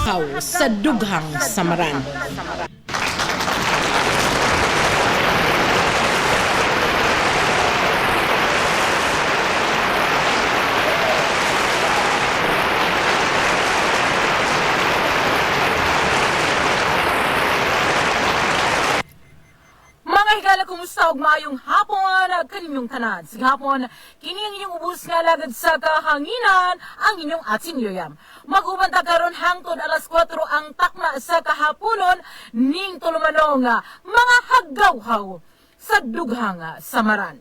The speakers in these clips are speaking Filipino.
Kadaghaw sa dughang samaran. Kumusta og maayong hapon kaninyong tanan. Sige hapon, kini ang inyong ubos nga lagad sa kahanginan ang inyong ating yoyam. Mag-uban ta karon hangtod alas 4 ang takna sa kahaponon ning tulumanong mga haggawhaw sa dughang samaran.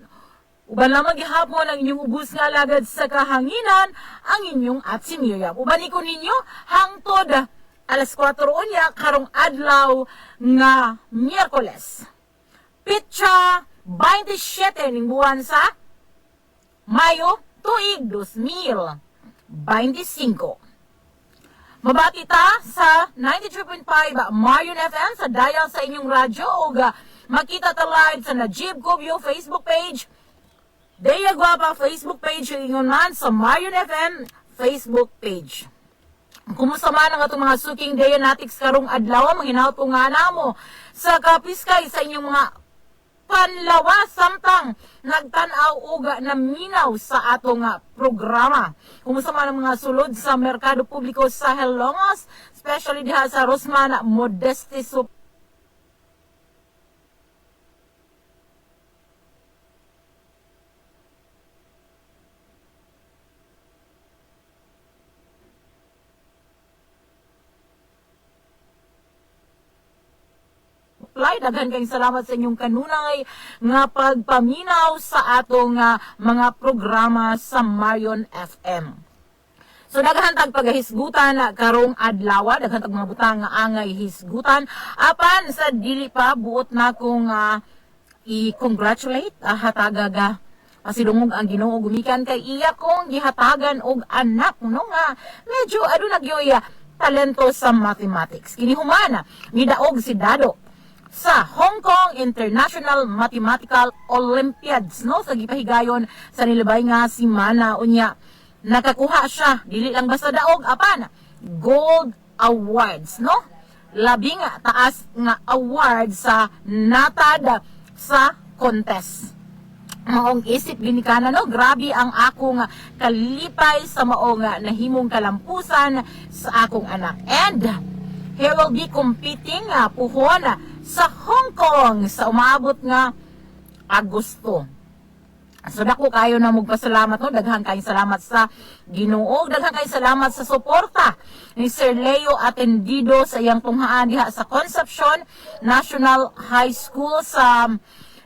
Uban lamang gihapon ang inyong ubos nga lagad sa kahanginan ang inyong ating yoyam. Uban ko ninyo hangtod alas 4 unya karong adlaw nga Miyerkules. Pitsa 27 ning buwan sa Mayo tuig 2025. Mabati ta sa 93.5 Marion FM sa dial sa inyong radyo o makita ta live sa Najib Cubio Facebook page. Deya Guapa Facebook page ingon man sa Marion FM Facebook page. Kumusta man ang atong mga suking Dayanatics karong adlaw, manghinaot ko nga namo sa kapiskay sa inyong mga panlawas samtang nagtanaw uga na minaw sa atong programa. Kumusta man ang mga sulod sa Merkado Publiko sa Helongos, especially diha sa Rosman Modeste Daghan kayong salamat sa inyong kanunay nga pagpaminaw sa atong mga programa sa Marion FM. So daghan tag pagahisgutan karong adlaw, daghan tag mga butang nga angay hisgutan apan sa dili pa buot na kong i-congratulate hatagaga pasidungog ang Ginoo gumikan kay iya kong gihatagan og anak no nga medyo nagyoy talento sa mathematics. Kini humana nidaog si Dado sa Hong Kong International Mathematical Olympiads no sa gipahigayon sa nilabay nga si Mana unya nakakuha siya dili lang basta daog apan gold awards no labing taas nga award sa natad sa contest. Maong isip ginikana no grabe ang akong kalipay sa maong nahimong kalampusan sa akong anak. And he will be competing puhon sa Hong Kong sa umabot nga Agosto. So dako kayo na magpasalamat no, daghang kayong salamat sa Ginoo, daghang kayong salamat sa suporta ni Sir Leo Atendido sa iyang tunghaan diha sa Concepcion National High School sa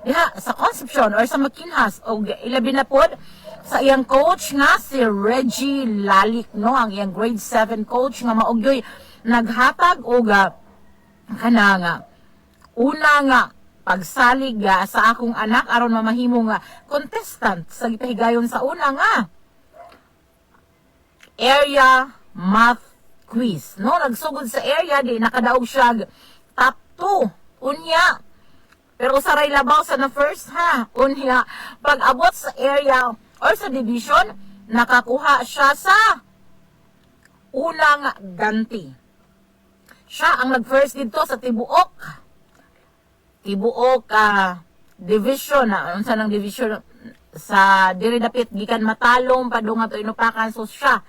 diha sa Concepcion or sa Makinhas o ilabi na pod sa iyang coach nga si Reggie Lalik no, ang iyang grade 7 coach nga maugyoy naghatag og kananga una nga pagsalig sa akong anak aron mamahimo nga contestant sa gipahigayon sa una nga area math quiz no nagsugod sa area di nakadaog siya top 2 unya pero saray labaw sa na first unya pag abot sa area or sa division nakakuha siya sa unang ganti. Siya ang nag-first dito sa Tibuok division unsa nang division sa diri dapit gikan Matalom padung ato Inupakan. So siya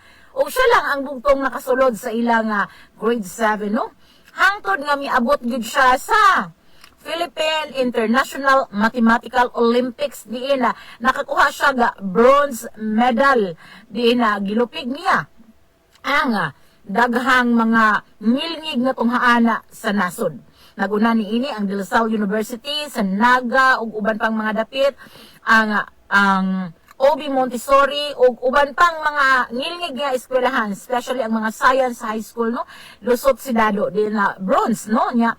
lang ang bugtong nakasulod sa ilang grade 7 no hangtod nga miabot gyud siya sa Philippine International Mathematical Olympics diin nakakuha siya ga bronze medal diin gilupig niya ang daghang mga milngig na tunghaana sa nasod. Naguna ni ini ang De La Salle University sa Naga ug uban pang mga dapit ang OB Montessori ug uban pang mga ngilngig nga eskwelahan, especially ang mga science high school no lusot si Dado din na bronze no nya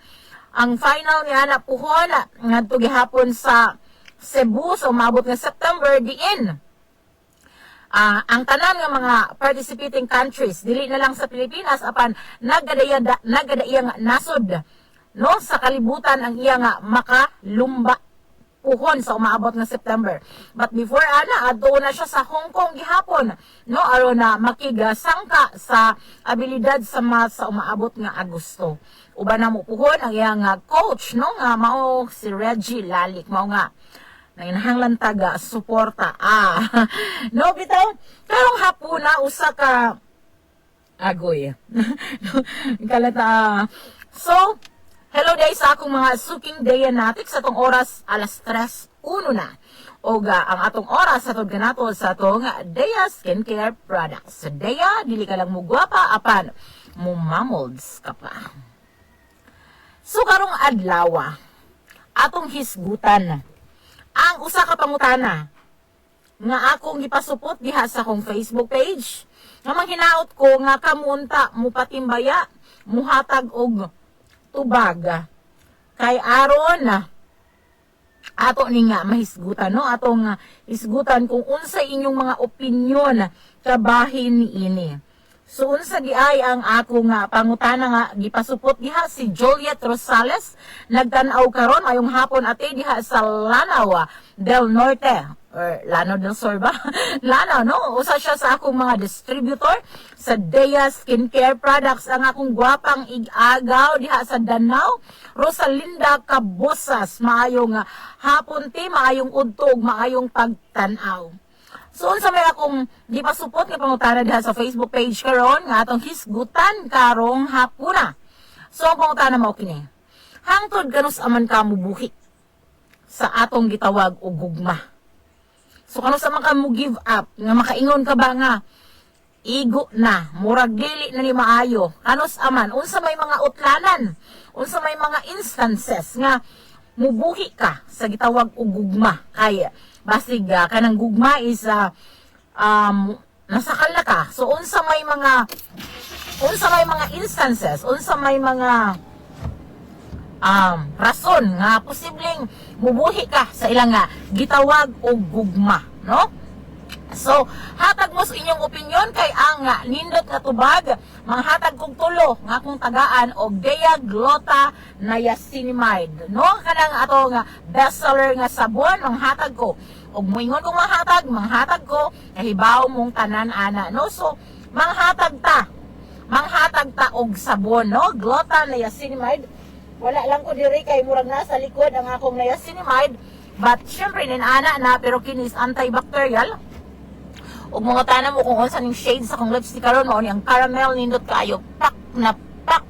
ang final niya na puhon ngadto gihapon sa Cebu so umabot nga September diin ang tanan nga mga participating countries dili na lang sa Pilipinas apan naggadaya nga nasod no sa kalibutan ang iya nga makalumba puhon sa umaabot nga September. But before ana, adto na siya sa Hong Kong gihapon, no, aron na makigasangka sa abilidad sa math sa umaabot nga Agosto. Uban na mo puhon ang iyang coach, no, nga mao si Reggie Lalik, mao nga nanginahanglan taga suporta. No, bitaw karong hapon na usa ka agoy. Kalata. So, hello day sa akong mga suking Dayanatics sa atong oras alas 3:01 na. O ang atong oras sa atong ganato sa atong Daya Skincare Products. Sa Daya, dili ka lang mugwapa, apan mumamolds ka pa. So, karong adlaw, atong hisgutan ang usa ka pangutana nga akong gipasupot diha sa akong Facebook page. Nga manghinaot ko nga kamunta mo patimbaya, muhatag og tubag kay aron ato ni nga mahisgutan, no, atong hisgutan kung unsa inyong mga opinyon kabahin niini. So unsa di ay ang ako nga pangutana nga gipasupot diha si Juliet Rosales, nagtan-aw karon ayong hapon ate diha sa Lanao del Norte or Lanao del Sur ba? Lanao, no? Usa siya sa akong mga distributor sa Daya Skincare Products, ang akong gwapang ig-agaw diha sa Danao, Rosalinda Cabosas. Maayong hapon ti, maayong udtog, maayong pagtanaw. So, unsa may akong gipasupot nga pangutana diha sa Facebook page karon nga atong hisgutan karong hapuna. So, ang pangutana mao kini. Hangtod kanus aman ka mubuhi sa atong gitawag og gugma. So, kanus aman ka mo give up nga makaingon ka ba nga igo na, murag dili na ni maayo. Kanus aman unsa may mga utlanan, unsa may mga instances nga mubuhi ka sa gitawag og gugma kay basig kanang gugma is nasakal na ka. So unsa may mga instances, unsa may mga rason nga posibleng mubuhi ka sa ilang nga gitawag og gugma, no? So, hatag mo sa inyong opinyon kay ang nindot nga tubag, manghatag kong tulo nga akong tagaan og Deaglota Niacinamide, no? Kanang ato nga bestseller nga sabon, manghatag ko. Og moingon kong manghatag ko, kahibaw mong tanan ana, no? So, manghatag ta og sabon, no? Glota Niacinamide. Wala lang ko diri kay murag nasa likod ang akong niacinamide, but syempre ana na pero kini is antibacterial. Ug mga tanan mo kung unsa ning shade sa akong lipstick karon mao ni ang caramel nindot kayo pak na pak,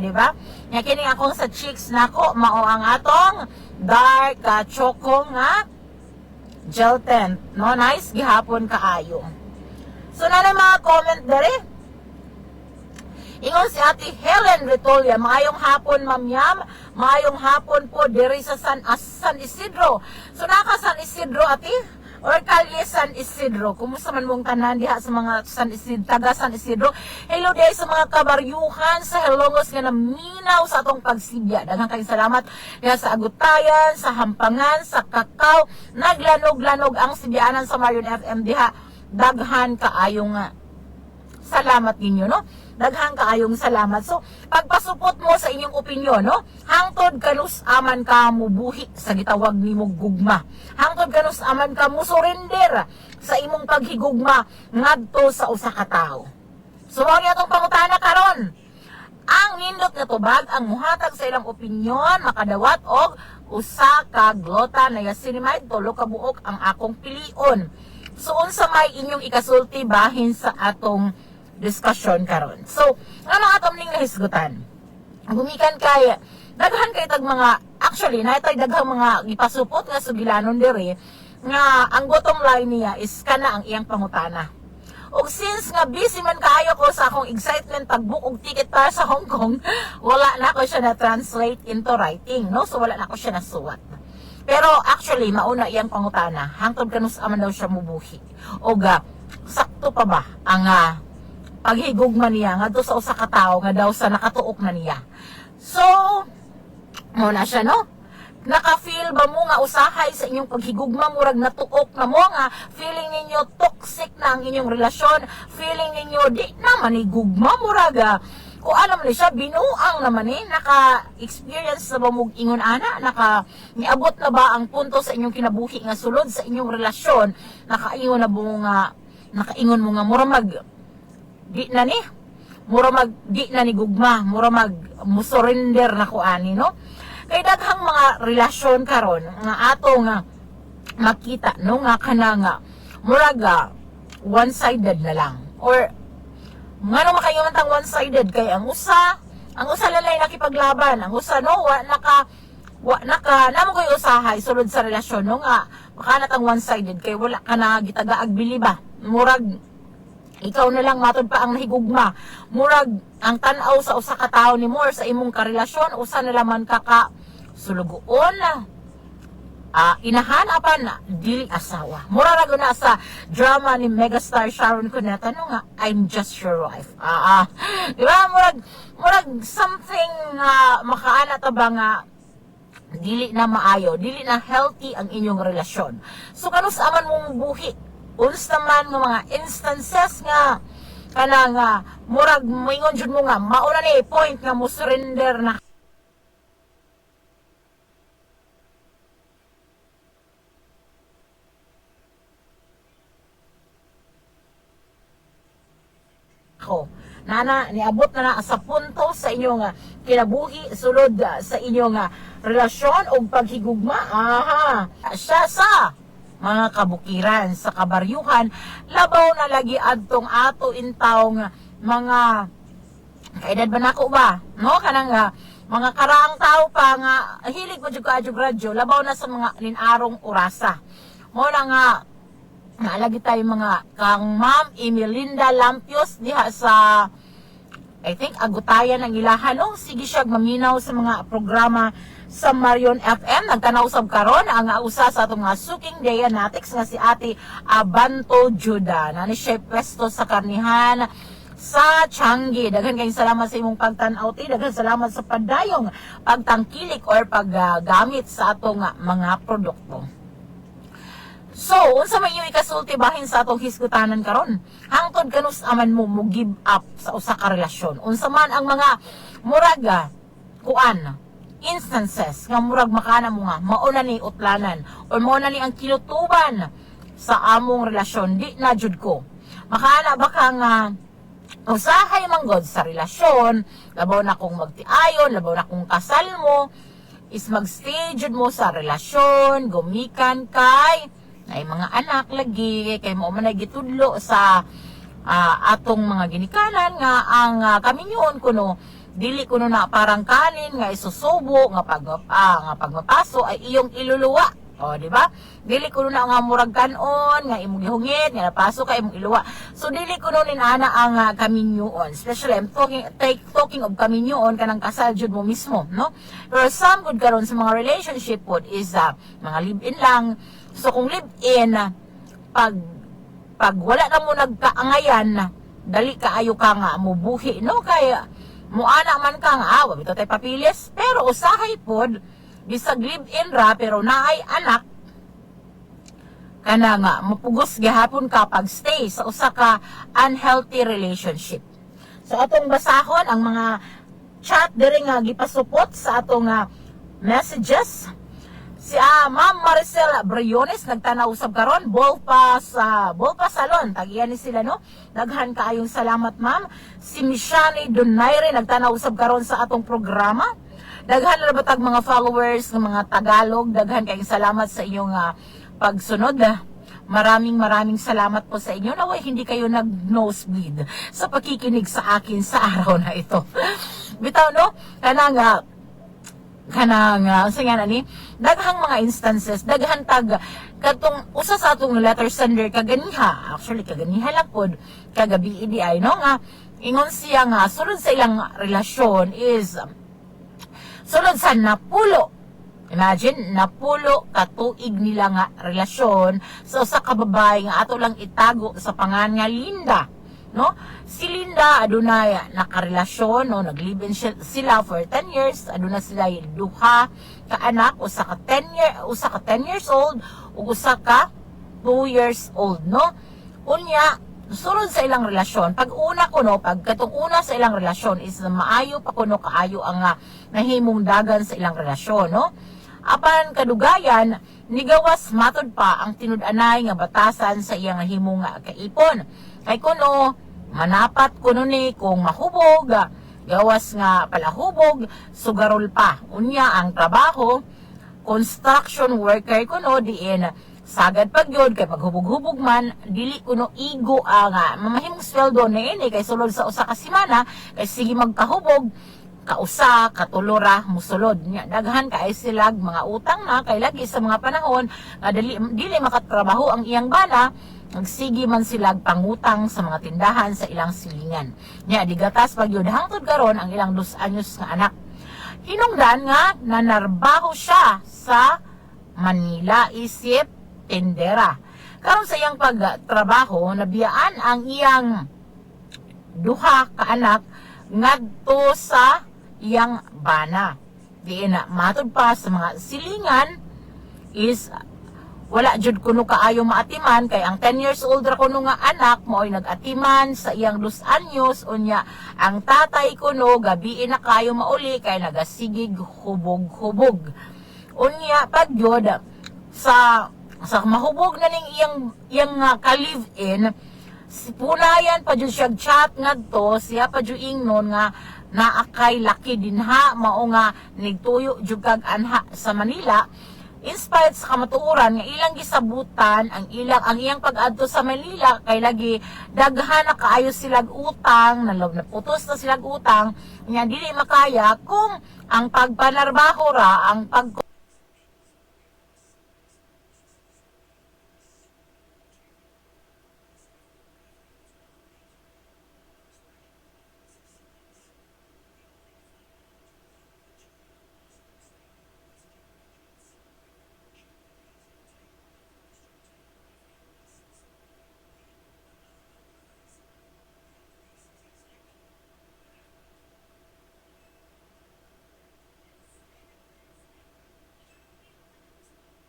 di ba? Nya kini akong sa cheeks nako mao ang atong dark choco nga gel tint, no? Nice gihapon kaayo. So na mga comment dere. Ingon si Ate Helen Retolia, maayong hapon Ma'am Yam, maayong hapon po diri sa San Isidro. So naka San Isidro ate or Kalye San Isidro. Kumusta man mong tanan diha sa mga taga San Isidro. Hello day sa mga kabaryuhan sa Helongos nga naminaw sa atong pagsibya. Daghang kayong salamat diha sa Agutayan, sa Hampangan, sa Kakao. Naglanog-lanog ang sibyanan sa Marion FM diha. Daghan kaayong salamat ninyo, no? Daghang kaayong salamat. So, pagpasupot mo sa inyong opinyon, no? Hangtod kanus aman ka mubuhi sa gitawag nimo gugma. Hangtod kanus aman ka mo surrender sa imong paghigugma ngadto sa usa ka tawo. So, mao ni atong pangutana karon. Ang nindot nga tubag ang muhatag sa ilang opinyon makadawat og usa ka Glota Niacinamide, tulo ka buok ang akong pilion. So, unsa may inyong ikasulti bahin sa atong discussion karon. So, ano atong ning nahisgutan? Gumikan kay daghan kay tag mga actually naitay daghang mga gipasupot nga sugilanon diri nga ang bottom line niya is kana ang iyang pangutana. Og since nga busy man kaayo ko sa akong excitement pag-book og ticket para sa Hong Kong, wala na ko siya na translate into writing, no? So wala na ko siya nasuwat. Pero actually mauna iyang pangutana, hangtod kanus aman daw siya mubuhi. Og sakto pa ba ang paghigugma niya nga do sa usa ka tawo nga daw sa nakatuok na niya. So, mo na siya, no? Naka-feel ba mo nga usahay sa inyong paghigugma murag natuok na mo nga feeling ninyo toxic na ang inyong relasyon, feeling ninyo di naman igugma murag ko alam ni siya, binuang naman naka-experience na ba mong ingon ana, niabot na ba ang punto sa inyong kinabuhi nga sulod sa inyong relasyon, nakaingon na mo nga, nakaingon mo nga, mura mag, di na ni, mura mag, di na ni gugma, mura mag, musurrender na ko ani, no? Kay daghang mga relasyon karon nga ato nga makita, no, nga kana nga, muraga, one-sided na lang, or ngano makaingon tang one-sided kay ang usa lalay nakipaglaban, ang usa no wa naka namo koy usahay sulod sa relasyon no nga makana tang one-sided kay wala ka na gitagaag biliba, murag ikaw na lang matod pa ang nahigugma, murag ang tan-aw sa usa ka tawo ni more sa imong karelasyon usa na laman kaka sulugoon inahanapan na dili asawa. Mura ra na sa drama ni megastar Sharon Cuneta no nga I'm just your wife. Di ba murag something makaana ta ba nga dili na maayo, dili na healthy ang inyong relasyon. So kanus aman mong buhi unsa man nga mga instances nga kana nga murag moingon jud mo nga mauna ni point nga mo surrender na ko. Nana, niabot na sa punto sa inyong kinabuhi, sulod sa inyong relasyon o paghigugma. Siya sa mga kabukiran, sa kabaryuhan, labaw na lagi adtong ato intawng mga kaedad ba nako ba? No? Kanang mga karaang tao pa nga, hilig mo dyan ka radyo, labaw na sa mga linarong orasa. Mo na nga, naalagi tayo mga kang Ma'am Emelinda Lampios diha sa I think Agutayan ang ilahan no sige siya maminaw sa mga programa sa Marion FM nagtanaw sab karon ang usa sa atong mga suking Dianetics nga si Ate Abanto Juda na ni siya pwesto sa karnihan sa Changi. Daghan kayong salamat sa imong pagtan-aw ti, daghan salamat sa padayong pagtangkilik or paggamit sa atong mga produkto. So, unsa may iyong ikasulti bahin sa atong hisgutanan karon? Hangtod kanus aman mo give up sa usa ka relasyon. Unsa man ang mga muraga kuan instances nga murag makana mo nga mauna ni utlanan or mauna ni ang kinutuban sa among relasyon, di na jud ko. Makana ba ka nga usahay manggod sa relasyon, labaw na kung magtiayon, labaw na kung kasal mo, is magstay jud mo sa relasyon, gumikan kay ay mga anak lagi kay mo man gitudlo sa atong mga ginikanan nga ang kaminyon kuno dili kuno na parang kanin nga isusubo nga pagmapaso ay iyong iluluwa. O di ba? Dili kuno na nga murag kanon nga imong gihungit nga napaso ka imong iluwa. So dili kuno nin ana ang kaminyon. Especially I'm talking of kaminyon kanang kasal jud mo mismo, no? Pero some good karon sa mga relationship pod is mga live-in lang. So kung live-in, pag wala na mo nagkaangayan, dali kaayo ka nga mubuhi, no? Kaya, muana man ka nga, wabito tayo papilis, pero usahay pod, bisag live-in ra, pero naay anak, kana nga, mapugos gihapon ka pag stay sa usa ka unhealthy relationship. So atong basahon, ang mga chat diri nga gipasupot sa atong messages, si Ma'am Maricel Briones nagtanaw usab karon Bolpa Salon tagiyan ni sila no daghan kaayong salamat ma'am. Si Mishani Donaire nagtanaw usab karon sa atong programa, daghan na batag mga followers ng mga Tagalog, daghan kaayong salamat sa inyong pagsunod. Maraming salamat po sa inyo. Naway hindi kayo nag-nosebleed sa pakikinig sa akin sa araw na ito. Bitaw no kanang sa nga ni daghang mga instances, daghan tag katong usa sa atong letter sender kaganiha, actually kaganiha lang pod kagabi idi ay no nga ingon siya nga sulod sa ilang relasyon is sulod sa napulo, imagine napulo katuig nila nga relasyon sa usa ka babae nga ato lang itago sa pangan nga Linda, no? Si Linda adunay nakarelasyon, no, naglive-in sila for 10 years, aduna sila duha ka anak, usa ka 10 years old ug usa ka 2 years old, no? Unya sulod sa ilang relasyon. Pag una kuno, pag katong una sa ilang relasyon is maayo pa kuno kaayo ang nahimong dagan sa ilang relasyon, no? Apan kadugayan, nigawas matod pa ang tinud-anay nga batasan sa iyang nahimong kaipon. Kay kuno manapat kuno ni kung mahubog, gawas nga palahubog, sugarol pa. Unya ang trabaho, construction worker kuno diin sagad pagyod kay paghubog-hubog man dili kuno igo nga mamahimong sweldo ni ini kay sulod sa usa ka semana kay sige magkahubog kausa katulora musulod nya daghan kay silag mga utang na kay lagi sa mga panahon nga dili makatrabaho ang iyang bana nagsigi man silag pangutang sa mga tindahan sa ilang silingan nya digatas pagyod hangtod karon ang ilang 2 anyos nga anak. Hinungdan nga nanarbaho siya sa Manila isip tendera. Karon sa iyang pagtrabaho, nabiyaan ang iyang duha ka anak ngadto sa iyang bana. Diin na matod pa sa mga silingan is wala jud kuno kaayo maatiman kay ang 10 years old ra kuno nga anak mo'y nag-atiman sa iyang 2 anyos unya ang tatay kuno gabi na kayo mauli kay nagasigig hubog-hubog. Unya pagyod sa mahubog na ning iyang ka-live-in si punayan pa jud siya chat ngadto siya pa jud ingnon nga naakay laki dinha mao nga nigtuyo jud kag anha sa Manila. Inspired sa kamatuoran nga ilang gisabutan ang iyang pag-adto sa Manila kay lagi daghan na kaayo silag utang naputos na silag utang nya dili makaya kung ang pagpanarbaho ra ang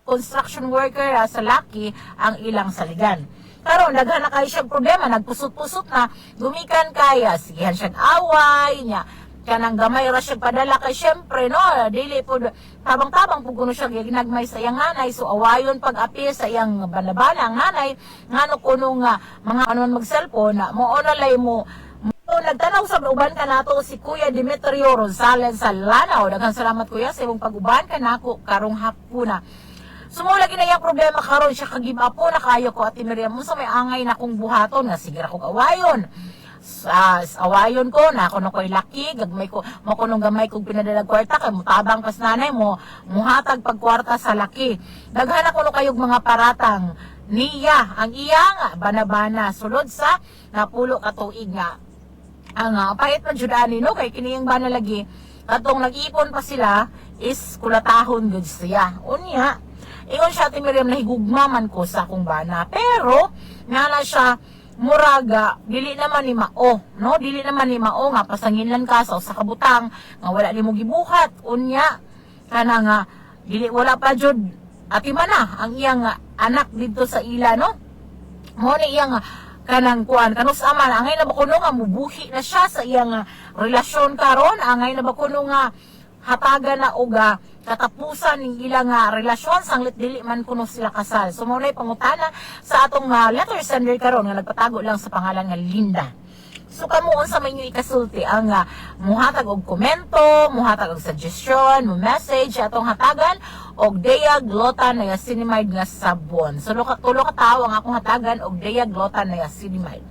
construction worker sa laki ang ilang saligan. Karon daghan na kayo siyang problema, nagpusot-pusot na, gumikan kaya, sigihan siyang away, niya, kanang gamay ra siyang padala kay syempre, no, dili po, tabang-tabang po kuno siya ginagmay sa iyang nanay, so awayon pag-apil sa iyang banabana ang nanay, ngano kuno nga, mga anuman mag-cellphone, na mo onalay mo, nagtanaw sa uban ka nato si Kuya Demetrio Rosales sa Lanao. Daghang salamat kuya sa imong pag-uban ka nako karong hapuna. Sumula gina yung problema karon siya kag-give up po na kayo ko Ate Miriam mo sa may angay na kong buhaton nga sige ra kog awayon. Sa awayon ko na kuno koy laki gagmay ko mo kunong gamay kog pinadalag kwarta kay mutabang pas nanay mo muhatag pag kwarta sa laki. Daghan kuno kayog mga paratang niya ang iyang banabana sulod sa napulo ka tuig nga ang pahit man jud ani no kay kini yung bana lagi katong nag-ipon pa sila is kulatahon gud siya unya ingon siya Ate Miriam nahigugma man ko sa akong bana pero nga siya muraga dili naman ni mao no dili naman ni mao nga pasanginlan ka sa kabutang nga wala nimo gibuhat unya kana nga dili wala pa jud atiman na ang iyang anak dito sa ila no mo ni iyang kanang kuan kanus aman angay na ba kuno nga mubuhi na siya sa iyang relasyon karon angay na ba kuno nga hatagan na og katapusan ng ilang relasyon sanglit dili man kuno sila kasal. So mo nay pangutana sa atong letter sender karon nga nagpatago lang sa pangalan nga Linda. So kamuon sa may ikasulti ang muhatag og komento, muhatag og suggestion, mo message atong hatagan og Dea Glotan niacinamide nga sabon. So tulo ka tawo ang akong hatagan og Dea Glotan niacinamide.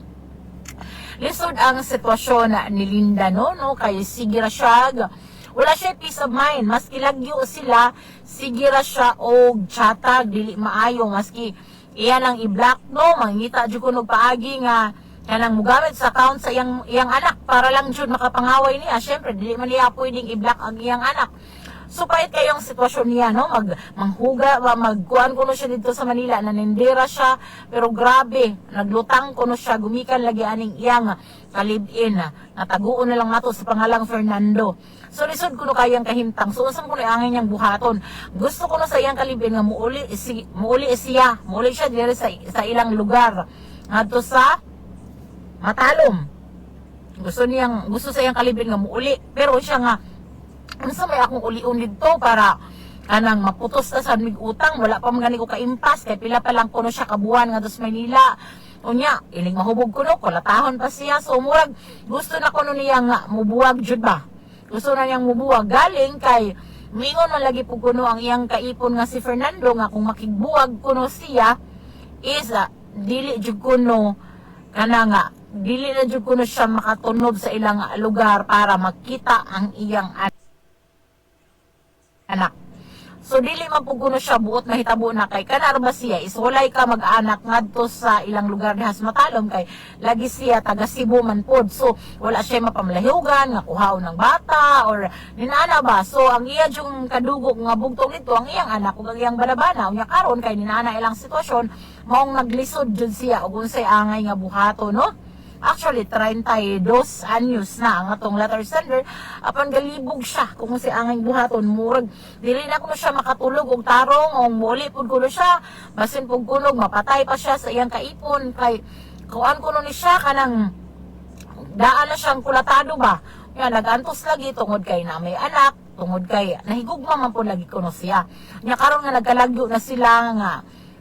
Lisod ang sitwasyon ni Linda no kay sige ra siya wala siya peace of mind maski lagyo sila sige ra siya og chatag dili maayo maski iyan ang i-block no mangita jud kuno paagi nga kanang mugamit sa account sa iyang anak para lang jud makapangaway niya syempre dili man niya pwedeng i-block ang iyang anak. So pait kayong sitwasyon niya no manghuga magkuan kuno siya dito sa Manila nanindira siya pero grabe naglutang kuno siya gumikan lagi aning iyang kalib-in nataguon na lang nato sa pangalang Fernando. So lisod kuno kayang kahimtang so usam kuno angay niyang buhaton gusto kuno sa iyang kalib-in nga muuli siya diri sa ilang lugar ngadto sa matalom. Gusto sa iyang kalibin nga muuli, pero siya nga unsa may akong uliun dito para kanang maputos ta sa mig utang, wala pa man gani ko kaimpas kay pila pa lang kuno siya kabuan nga dos Maynila. Unya, iling mahubog kuno, kulatahon pa siya. So murag gusto na kuno niya nga mubuwag jud ba. Gusto na niyang mubuwag galing kay mingon man lagi pug kuno ang iyang kaipon nga si Fernando nga kung makigbuwag kuno siya is dili jud kuno kana nga dili na jud kuno siya makatunob sa ilang lugar para makita ang iyang anak. So dili magpuguno siya buot mahitabo na kay kanar ba siya isulay ka mag-anak ngadto sa ilang lugar dihas matalom kay lagi siya taga Cebu man pod. So wala siya mapamlahugan nga kuhaw ng bata or ninana ba. So ang iya jung kadugog nga bugtong ito ang iyang anak ug ang iyang balabana unya karon kay ninana ilang sitwasyon maong naglisod jud siya ug unsay angay nga buhato no. Actually, 32 anyos na ang atong letter sender. Apan galibog siya kung si angay buhaton. Murag, dili na kuno siya makatulog og tarong o muli pud kuno siya. Basin pug kunog, mapatay pa siya sa iyang kaipon. Kay, kuan kuno ni siya kanang daan na siyang kulatado ba. Yan, nagantos lagi tungod kay na may anak. Tungod kay, nahigugma man po lagi kuno siya. Nya karon nga nagkalagyo na sila nga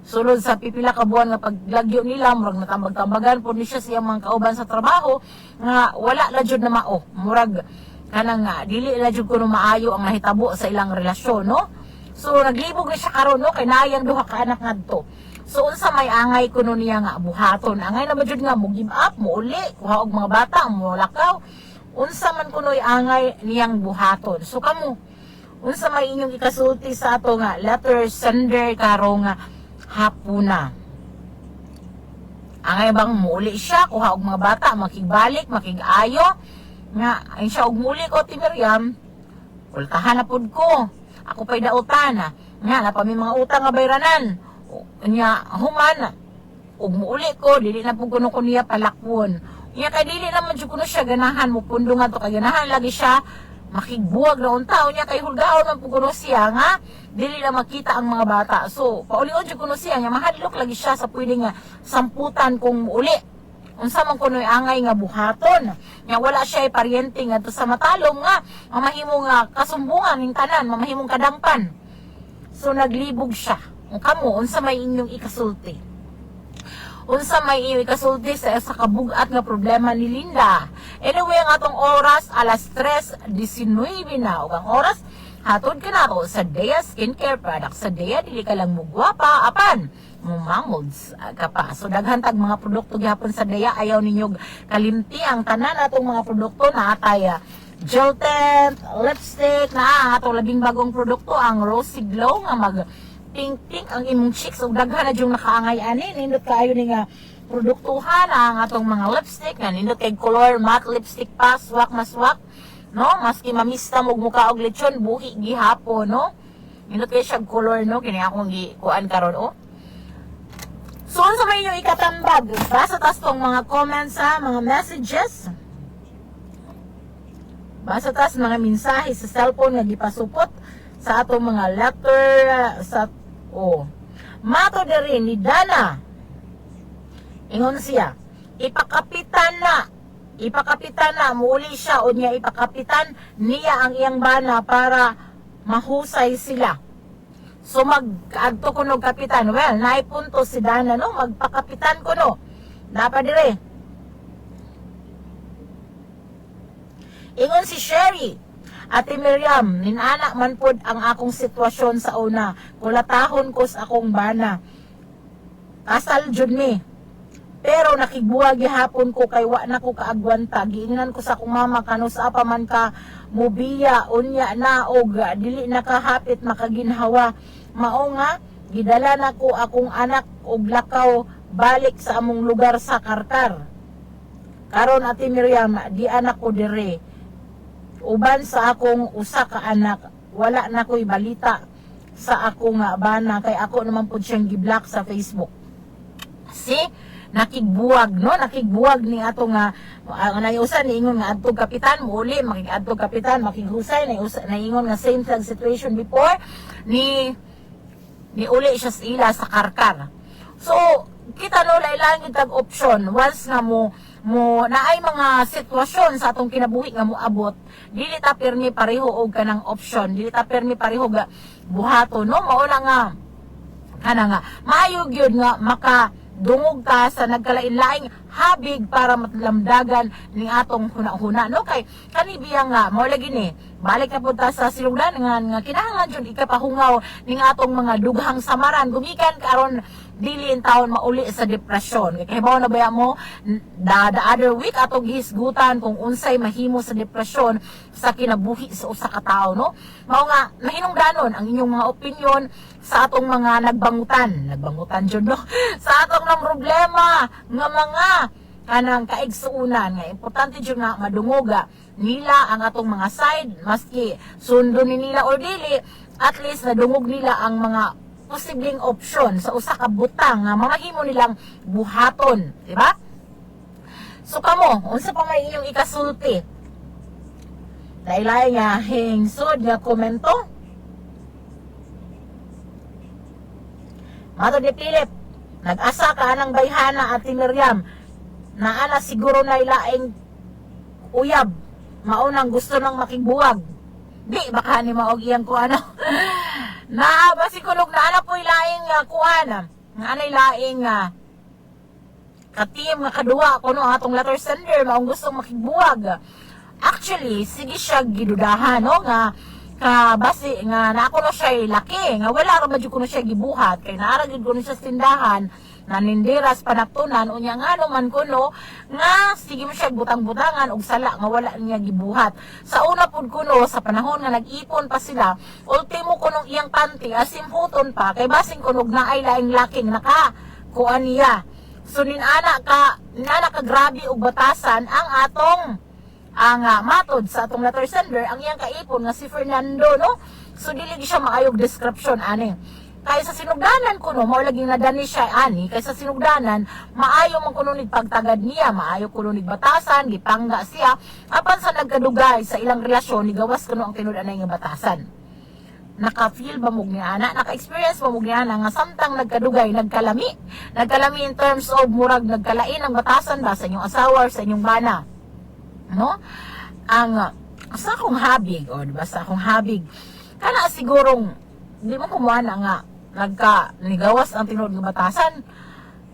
sulod sa pipila ka buwan nga paglagyo nila murag natambag-tambagan po ni siya siyang mga kauban sa trabaho nga wala la jud na mao murag kanang dili la jud kuno maayo ang nahitabo sa ilang relasyon no. So naglibog na siya karon no kay nayang duha ka anak ngadto. So unsa may angay kuno niya nga buhaton angay na ba jud nga mo give up mo uli kuha og mga bata mo lakaw unsa man kunoy angay niyang buhaton. So kamo unsa may inyong ikasulti sa ato nga letter sender karong nga hapuna. Angay bang muli siya, kuha og mga bata, makigbalik, makigayo. Nga, ay siya og muli ko, ti Miriam, ultahan na pud ko. Ako pa'y dautan. Nga, napami mga utang nga bayranan. Nga, human, og muli ko, dili na pud kuno ko niya palakwon. Nga, kay dili naman jud kuno siya ganahan mo pundo nga to, kay ganahan lagi siya, makigbuwag na untaw niya, kay hulgaon man pud kuno siya, nga, dili na makita ang mga bata. So, paulion jud kuno siya nga mahadlok lagi siya sa pwedeng nga samputan kung uli. Unsa man kuno angay nga buhaton. Nga wala siya paryente nga to sa matalom nga mamahimo nga kasumbungan ning tanan, mamahimong kadampan. So naglibog siya. Kamo unsa may inyong ikasulti? Unsa may inyong ikasulti sa kabugat nga problema ni Linda? Anyway, ang atong oras alas 3:19 na ug ang oras hatod ka na ako sa Dea Skincare Products. Sa Dea, dili ka lang mugwapa, apan, mumangolds ka pa. So, daghantag mga produkto gihapon sa Dea. Ayaw ninyog kalimti ang tanan atong mga produkto na atay gel tint, lipstick, na atong labing bagong produkto, ang Rosy Glow, nga mag-pink-pink ang imong cheeks. So, daghan na yung nakaangay ani. Nindot kayo ni nga produktuhan ang atong mga lipstick. Nindot kay color matte lipstick pa, swak maswak. No, maski mamista mo mukha og lechon buhi gihapon no. Indot kay siya color no kini akong gikuan karon oh. So sa may inyo ikatambag basa tas tong mga comments sa mga messages. Basa tas mga mensahe sa cellphone nga gipasupot sa atong mga letter sa oh. Mato diri ni Dana. Ingon siya, ipakapitan na muli siya o niya ipakapitan niya ang iyang bana para mahusay sila. So mag-agto ko no kapitan. Well, naipunto si Dana no, magpakapitan ko no. Dapat dire. Ingon si Sherry, Ate Miriam, ninana man pod ang akong sitwasyon sa una. Kulatahon ko sa akong bana. Kasal jud mi. Pero nakigbuwag gihapon ko kay wa na ko kaagwanta. Giingnan ko sa akong mama kano sa pa man ka mobiya unya na og dili nakahapit makaginhawa. Mao nga gidala na ko akong anak og lakaw balik sa among lugar sa Karkar. Karon Ate Miriam, di anak ko dire. Uban sa akong usa ka anak, wala na ko'y balita sa akong bana kay ako naman pud siyang giblock sa Facebook. See? Nakigbuwag no, nakigbuwag ni ato nga nayusan ni ingon nga adtog kapitan muli makigadtog kapitan makighusay na ingon nga same situation before ni uli siya sa ila sa Karkar. So kita no lailang yung tag option once nga mo mo naay mga sitwasyon sa atong kinabuhi nga moabot, dili ta pirmi pareho og kanang option, dili ta pirmi pareho ga buhaton, no? Mauna nga nga maayo gyud nga makadungog ta sa nagkalain-laing habig para matlamdagan ning atong hunahuna, no? Kay kani biya nga mao lagi ni balik na punta sa silugdan nga kinahanglan jud ikapahungaw ning atong mga dughang samaran gumikan karon dili in taon mauli sa depresyon. Kay bawo na baya mo the other week atong gihisgutan kung unsay mahimo sa depresyon sa kinabuhi sa usa ka tawo, no? Mao nga mahinungdanon ang inyong mga opinyon sa atong mga nagbangutan jud, no? Sa atong nang problema nga mga kanang kaigsuunan nga importante jud nga madungoga nila ang atong mga side, maski sundo ni nila or dili, at least nadungog nila ang mga posibleng option sa usa ka butang nga mamahimo nilang buhaton, di ba? So kamo, unsa pa may inyong ikasulti? Lailay nga hingsod nga komento. Mato ni Philip, nag-asa ka anang bayhana at Miriam, naana siguro na ilaing uyab, maunang gusto nang makigbuwag. Di, baka ni maog iyang kuano. Na basi kunog na ana po ilaing kuana. Nga anay laing ka-team nga kadua kuno atong letter sender maong gusto makigbuwag. Actually, sige siya gidudahan, no? Nga basi nga nako no siya laki nga wala ra madyo kuno siya gibuhat kay naara gid kuno siya sa tindahan nanindiras panaktunan unya nga man kuno nga sige mo siya butang-butangan og sala nga wala niya gibuhat. Sa una pud kuno sa panahon nga nag-ipon pa sila, ultimo kuno iyang panty asimputon pa kay basing kunog na ay laing laking naka kuan niya. So ninana ka grabe og batasan ang atong matod sa atong letter sender ang iyang kaipon nga si Fernando, no? So dili siya maayog description ani. Kaya sa sinugdanan kuno mao lagi nadani siya ani kay sa sinugdanan maayo man kuno nig pagtagad niya, maayo kuno nig batasan, gipangga siya apan sa nagkadugay sa ilang relasyon nigawas kuno ang tinud-anay nga batasan. Naka-feel ba mug niya ana, naka-experience ba mug niya nga samtang nagkadugay, nagkalami in terms of murag nagkalain ang batasan ba sa inyong asawa or sa inyong bana, no? Ang sa akong habig o diba sa akong habig kana sigurong di mo kumuha na nga nigawas ang tinud nga batasan.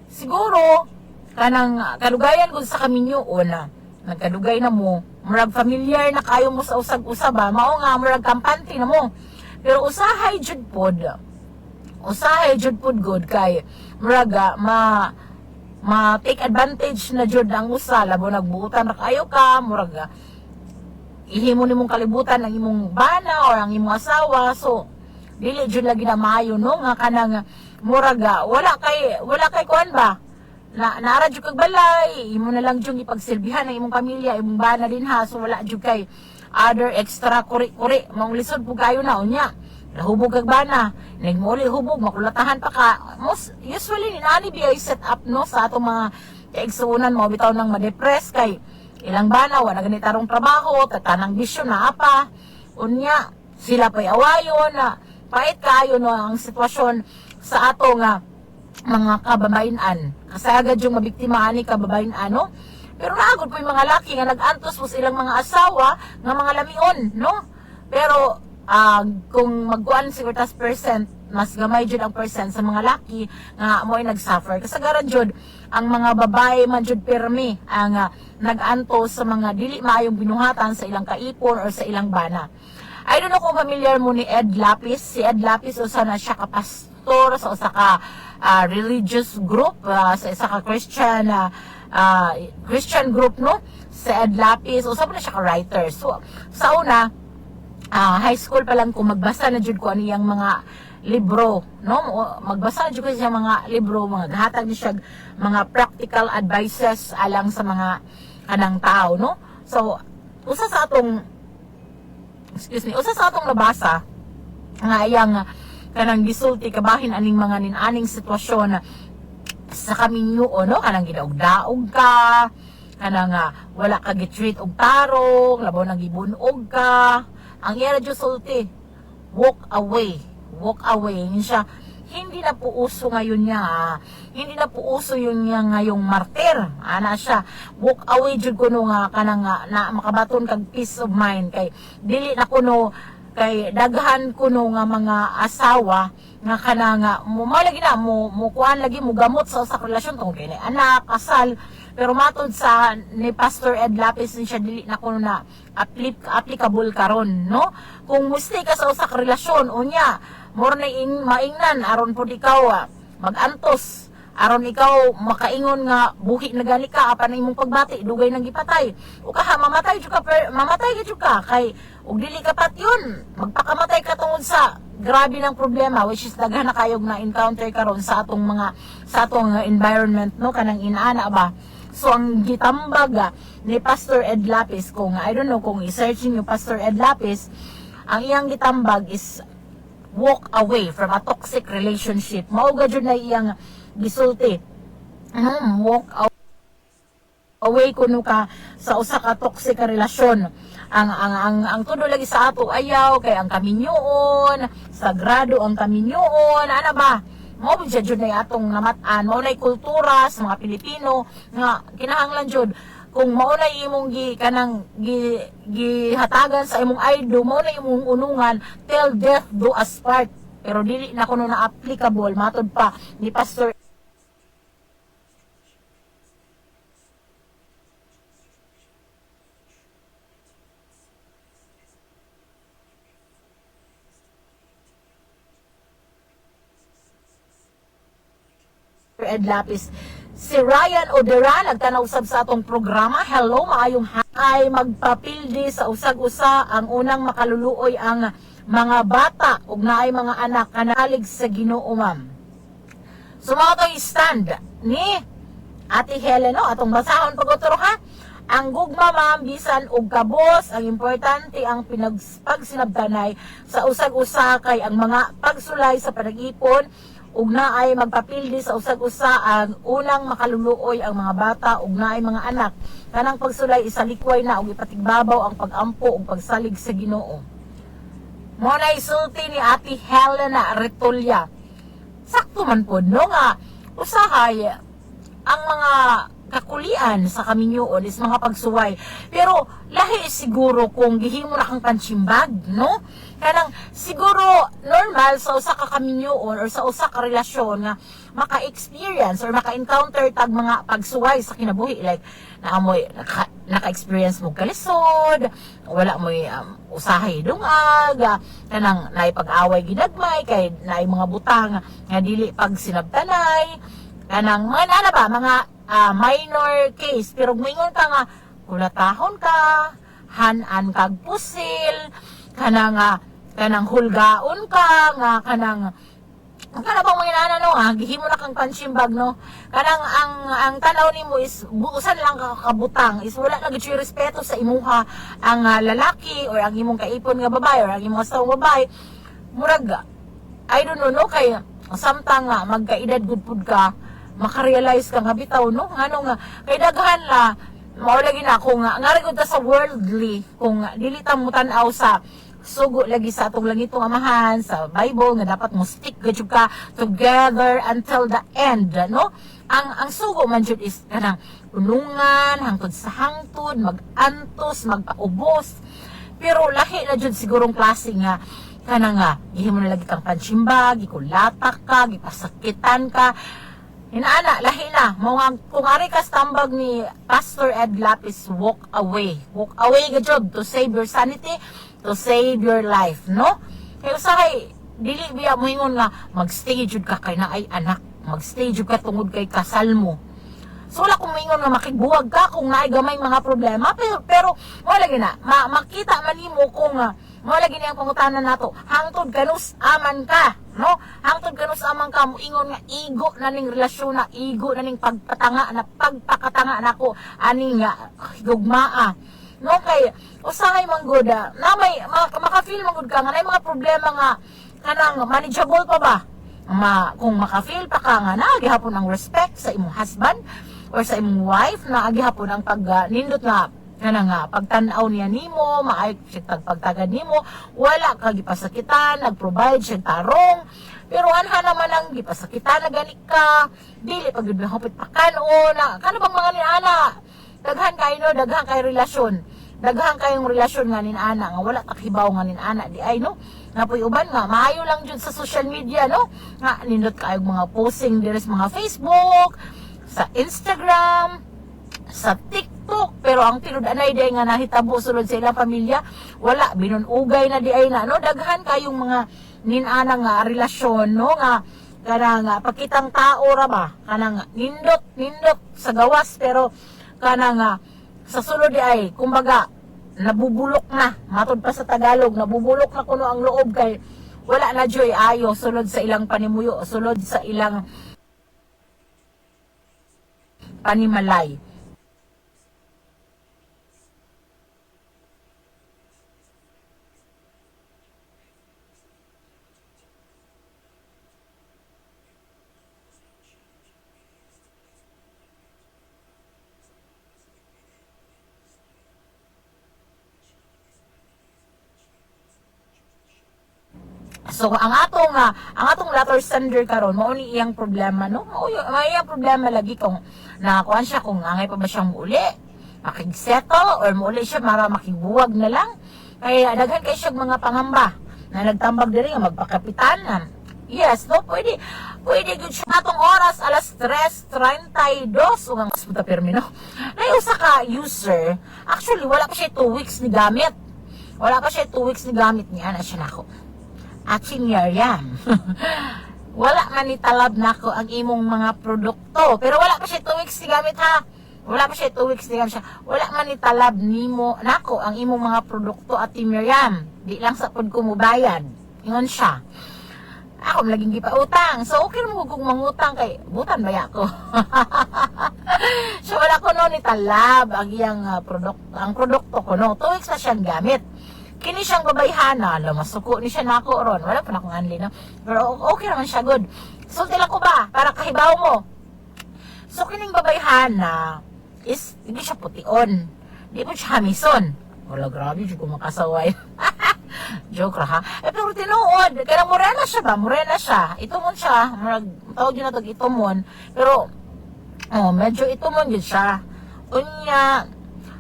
Siguro kanang kadugayan gud sa kaminyo una nagkadugay na mo murag familiar na kayo mo sa usag-usab ba mao nga murag kampante na mo, pero usahay jud pod good kay murag take advantage na jud ang usa labo nagbuutan ra kayo ka murag ihimo nimong kalibutan ang imong bana or ang imong asawa. So dili jud lagi na maayo, no? Nga kanang muraga wala kay kuan ba na naara jud kag balay imo na lang jud ipagsilbihan ang imong pamilya imong bana din ha. So wala jud kay other extra kuri mong lisod pug kayo na unya nahubog kag bana nagmuli hubog makulatahan pa ka. Most usually ni nani biya set up, no, sa atong mga kaigsuunan mo bitaw nang ma-depress kay ilang bana wala ganitarong trabaho tatanang bisyo na apa unya sila pay awayon na pait kayo, no, ang sitwasyon sa ato nga mga kababayan. Kasi agad yung mabiktima ani kababayan, no? Pero naagod po yung mga laki nga nag-antos po silang mga asawa nga mga lamion, no? Pero kung magkuan siguro tas percent, mas gamay jud ang percent sa mga laki nga mo ay nagsuffer. Kasagaran jud ang mga babae man jud pirmi ang nag-antos sa mga dili maayong binuhatan sa ilang kaipon or sa ilang bana. I don't know kung familiar mo ni Ed Lapis. Si Ed Lapis usa na siya ka pastor sa usa ka religious group, sa isa ka Christian group, no? Si Ed Lapis usa pa na siya ka writer. So sa una high school pa lang ko magbasa na jud ko aniyang mga libro, no? Magbasa na jud ko siya mga libro, mga gahatag ni siya mga practical advices alang sa mga kanang tao, no? So usa sa atong nabasa nga iyang kanang gisulti kabahin aning mga nin-aning sitwasyon sa kaminyo, no? Kanang gidaog-daog ka, kanang wala ka gitreat og tarong, labaw nang gibunog ka. Ang iya jud sulti, walk away. Yun siya, hindi na po uso ngayon niya, hindi na po uso yun niya ngayong martir. Ana siya, walk away jud kuno nga kanang na makabaton kag peace of mind kay dili na kuno kay daghan kuno nga mga asawa nga kanang mo lagi na mo kuan lagi mo gamot sa usa ka relasyon tungod kay anak, kasal. Pero matod sa ni Pastor Ed Lapis siya dili na kuno na applicable karon, no? Kung musti ka sa usa ka relasyon unya more na maingnan aron pud ikaw magantos, aron ikaw makaingon nga buhi na gani ka apan imong pagbati dugay nang gipatay o kaha mamatay jud ka kay ug dili ka pat yun magpakamatay ka tungod sa grabe ng problema which is daghan na kayog na encounter karon sa atong environment, no, kanang inaana ba. So ang gitambag ni Pastor Ed Lapis, kung I don't know kung i-search niyo Pastor Ed Lapis, ang iyang gitambag is walk away from a toxic relationship. Mao ga jud na iyang gisulti. Walk away kuno ka sa usa ka toxic ka relasyon. Ang tudo lagi sa ato ayaw kay ang kaminyoon, sagrado ang kaminyoon, ana ba? Mao jud na atong namatan, mao nay kultura sa mga Pilipino nga kinahanglan jud kung mao na imong gihatagan sa imong idol, mao na imong unungan till death do us part. Pero dili na kuno na applicable matod pa ni Pastor Ed Lapis. Si Ryan Oderan nagtanaw usab sa atong programa. Hello, maayong ay magpapildi sa usag-usa ang unang makaluluoy ang mga bata ug naay mga anak kanalig sa Ginoo, ma'am. So mao to stand ni Ate Helen, no, atong basahon paguturo ha. Ang gugma, ma'am, bisan og kabos, ang importante ang pagsinabtanay sa usag-usa kay ang mga pagsulay sa panag-ipon ug naay magpapildi sa usag-usa ang unang makaluluoy ang mga bata ug naay mga anak kanang pagsulay isalikway na ug ipatigbabaw ang pagampo ug pagsalig sa Ginoo. Mo na isulti ni Ate Helena Retulya. Sakto man pod no nga usahay ang mga kakulian sa kaminyoon is mga pagsuway. Pero lahi siguro kung gihimo na kang pansimbag, no? Kanang siguro normal sa usa ka kaminyoon or sa usa ka relasyon nga maka-experience or maka-encounter tag mga pagsuway sa kinabuhi, like naamoy naka-experience mo kalisod, wala mo usahay dungag, kanang naay pag-away ginagmay kay naay mga butang nga dili pag sinabtanay, kanang mga nana ba mga minor case pero moingon ka nga kulatahon ka, hanan kag pusil, kanang hulgaon ka nga kanang bang mga no gihimo na kang pansimbag, no, kanang ang tanaw nimo is buusan lang ka kabutang is wala na gid respeto sa imuha ang lalaki or ang imong kaipon nga babae or ang imong asawang babae. Murag I don't know, no, kay samtang magkaedad gud pud ka makarealize ka nga bitaw, no, ngano nga kay daghan la mao lagi na kung nga gud ta sa worldly kung dili ta mo tan-aw sa sugo lagi sa atong langitong amahan sa Bible nga dapat mo stick gud ka together until the end, no. Ang sugo man jud is kanang unungan hangtod sa hangtod, magantos, magpaubos. Pero lahi na jud sigurong klase nga kanang gihimo na lagi kang pansimbag, gikulatak ka, gipasakitan ka. Inaana, lahi na. Kung ari ka tambag ni Pastor Ed Lapis, walk away. Walk away ka jud to save your sanity, to save your life, no? Kaya usahay, dili biya mo ingon nga, magstay jud ka kay na ay anak. Magstay jud ka tungod kay kasal mo. So wala kung ingon nga makigbuwag ka kung naay gamay mga problema. Pero wala gina, makita man nimo kung wala gini ang pangutanan nato. Hangtod kanus aman ka, no? Hangtod kanus aman ka mo ingon nga igo na ning relasyon na igo na ning pagpakatanga nako aning gugmaa. No, kay usahay man gud na may maka-feel man gud ka nga nay mga problema nga kanang manageable pa ba? Kung maka-feel pa ka nga na gihapon ang respect sa imong husband or sa imong wife, na gihapon ang pag nindot nga Kana nga pagtan-aw niya nimo, maay siya pagtagad nimo, wala ka gipasakitan, nag-provide siya tarong. Pero anha naman ang gipasakitan na gani ka, dili pag hapit pakanon, kana bang mga ni ana? Daghan kayo no, daghan kay relasyon. Daghan kayong relasyon nga nin ana nga wala takibaw nga nin ana di ay no. Napoy uban nga maayo lang jud sa social media no. Nga nindot kayong mga posting diri sa mga Facebook, sa Instagram, sa TikTok, pero ang tinud-anay day nga nahitabo sulod sa ilang pamilya, wala binunugay na di ay na no. Daghan kayong mga nin-ana nga relasyon no nga kana nga pakitang tao ra ba kana nga nindot sa gawas pero kana nga sa sulod di ay kumbaga nabubulok na matod pa sa Tagalog, nabubulok na kuno ang loob kay wala na joy ayo sulod sa ilang panimuyo, sulod sa ilang panimalay. So ang atong letter sender karon mao ni iyang problema no. Mao iyang problema lagi kung nakakuan siya kung angay pa ba siyang muuli, makigsettle or muuli siya para makigbuwag na lang. Kaya daghan kay siya mga pangamba na nagtambag diri nga magpakapitanan. Yes, no, pwede gud siya atong oras alas 3:32 ug ang hospital permi no. Nay usa ka user, actually wala pa siya 2 weeks ni gamit. Wala pa siya 2 weeks ni gamit niya na siya nako. Aching Yariam. Wala man ni talab nako ang imong mga produkto. Pero wala pa siya 2 weeks ni gamit ha. Wala pa siya 2 weeks ni gamit siya. Wala man ni talab nimo nako ang imong mga produkto at Miriam. Di lang sa pud ko mo bayad. Ingon siya. Ako laging gipautang. So okay mo kung mangutang kay butan baya ko. So wala ko no ni talab ang iyang produkto ko no. 2 weeks na siyang gamit. Kini siyang babayhana, masuko ni siya nako ron. Wala pa na akong anli, no? Pero okay naman siya, good. Sulti lang ko ba? Para kahibaw mo. So, kining babayhana is, hindi siya pution. Hindi po siya hamison. Wala, grabe, di ko makasaway. Joke ra, ha? Pero tinuod, kaya morena siya ba? Morena siya. Itumon siya. Tawag yun na ito, itumon. Pero, medyo itumon yun siya. Unya,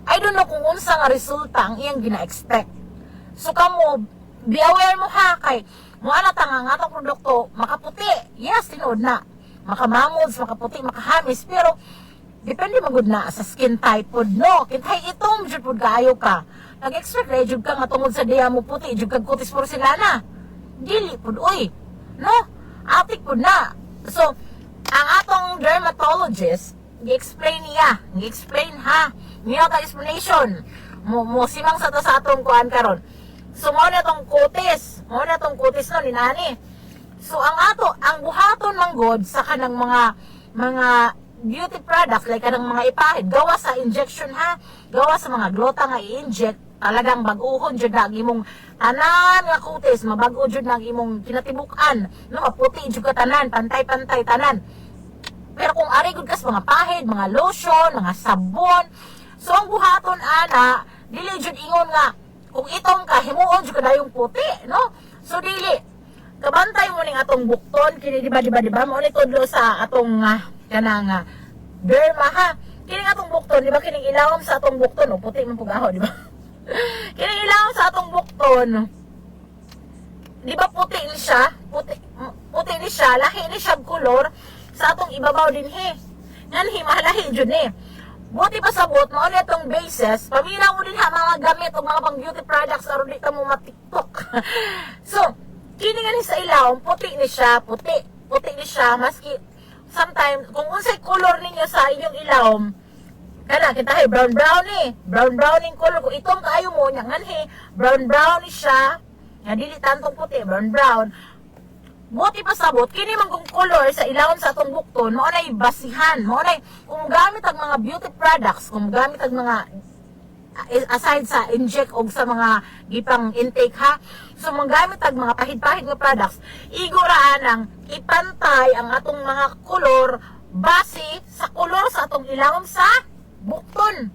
I don't know kung unsa nga resulta ang iyang gina-expect. So kamo, be aware mo ha, kay mo ana tanga nga atong produkto makaputi. Yes, tinuod na. Makamamods, makaputi, makahamis, pero depende magud na sa skin type pod no. Kitay itom jud pod kaayo ka. Nag-expect na jud ka nga tungod sa diha mo puti, jud kag kutis porcelana. Dili pod oy. No? Atik pod na. So, ang atong dermatologist, gi-explain niya, gi-explain ha. Niya ta explanation. Mo simang sa ta sa atong kuan karon. So, mao na tong kutis. Mao na tong kutis no, ni nani. So, ang buhaton man god sa kanang mga beauty products, like kanang mga ipahid, gawa sa injection ha. Gawa sa mga glota nga i-inject, talagang bag-uhon jud na imong tanan nga kutis, mabag-o jud na imong kinatibuk-an. No, maputi jud ka tanan, pantay-pantay tanan. Pero kung ari gud kas mga pahid, mga lotion, mga sabon, so ang buhaton ana, dili jud ingon nga kung itong kahimuon jud kadayong puti, no? So dili kabantay mo ning atong bukton kini di ba mo ni tudlo sa atong kanang derma ha. Kini atong bukton, di ba kining ilawom sa atong bukton, no? Puti man pugaho, di ba? Kining ilawom sa atong bukton. Di ba puti ni siya? Puti ni siya, lahi ni siya color sa atong ibabaw dinhi. Nganhi mahalahi jud ni. Buti pa sabot, mao na itong bases, pamila mo din ha mga gamit o mga pang beauty products aron di ka mo matiktok. So, kini nga ni sa ilaw, puti ni siya, puti ni siya, maski sometimes, kung unsay color ninyo sa inyong ilaw, kana, kita hay, brown ni, brown yung color, kung itong kaayo mo, nyangan brown ni siya, nga dili tantong puti, brown. Buti pa sabot, kini man kung color sa ilawom sa atong bukton, mao nay basihan, mao nay kung gamit ang mga beauty products, kung gamit ang mga aside sa inject og sa mga gipang intake ha. So magamit ang mga pahid-pahid nga products, iguraan ang ipantay ang atong mga color base sa color sa atong ilawom sa bukton.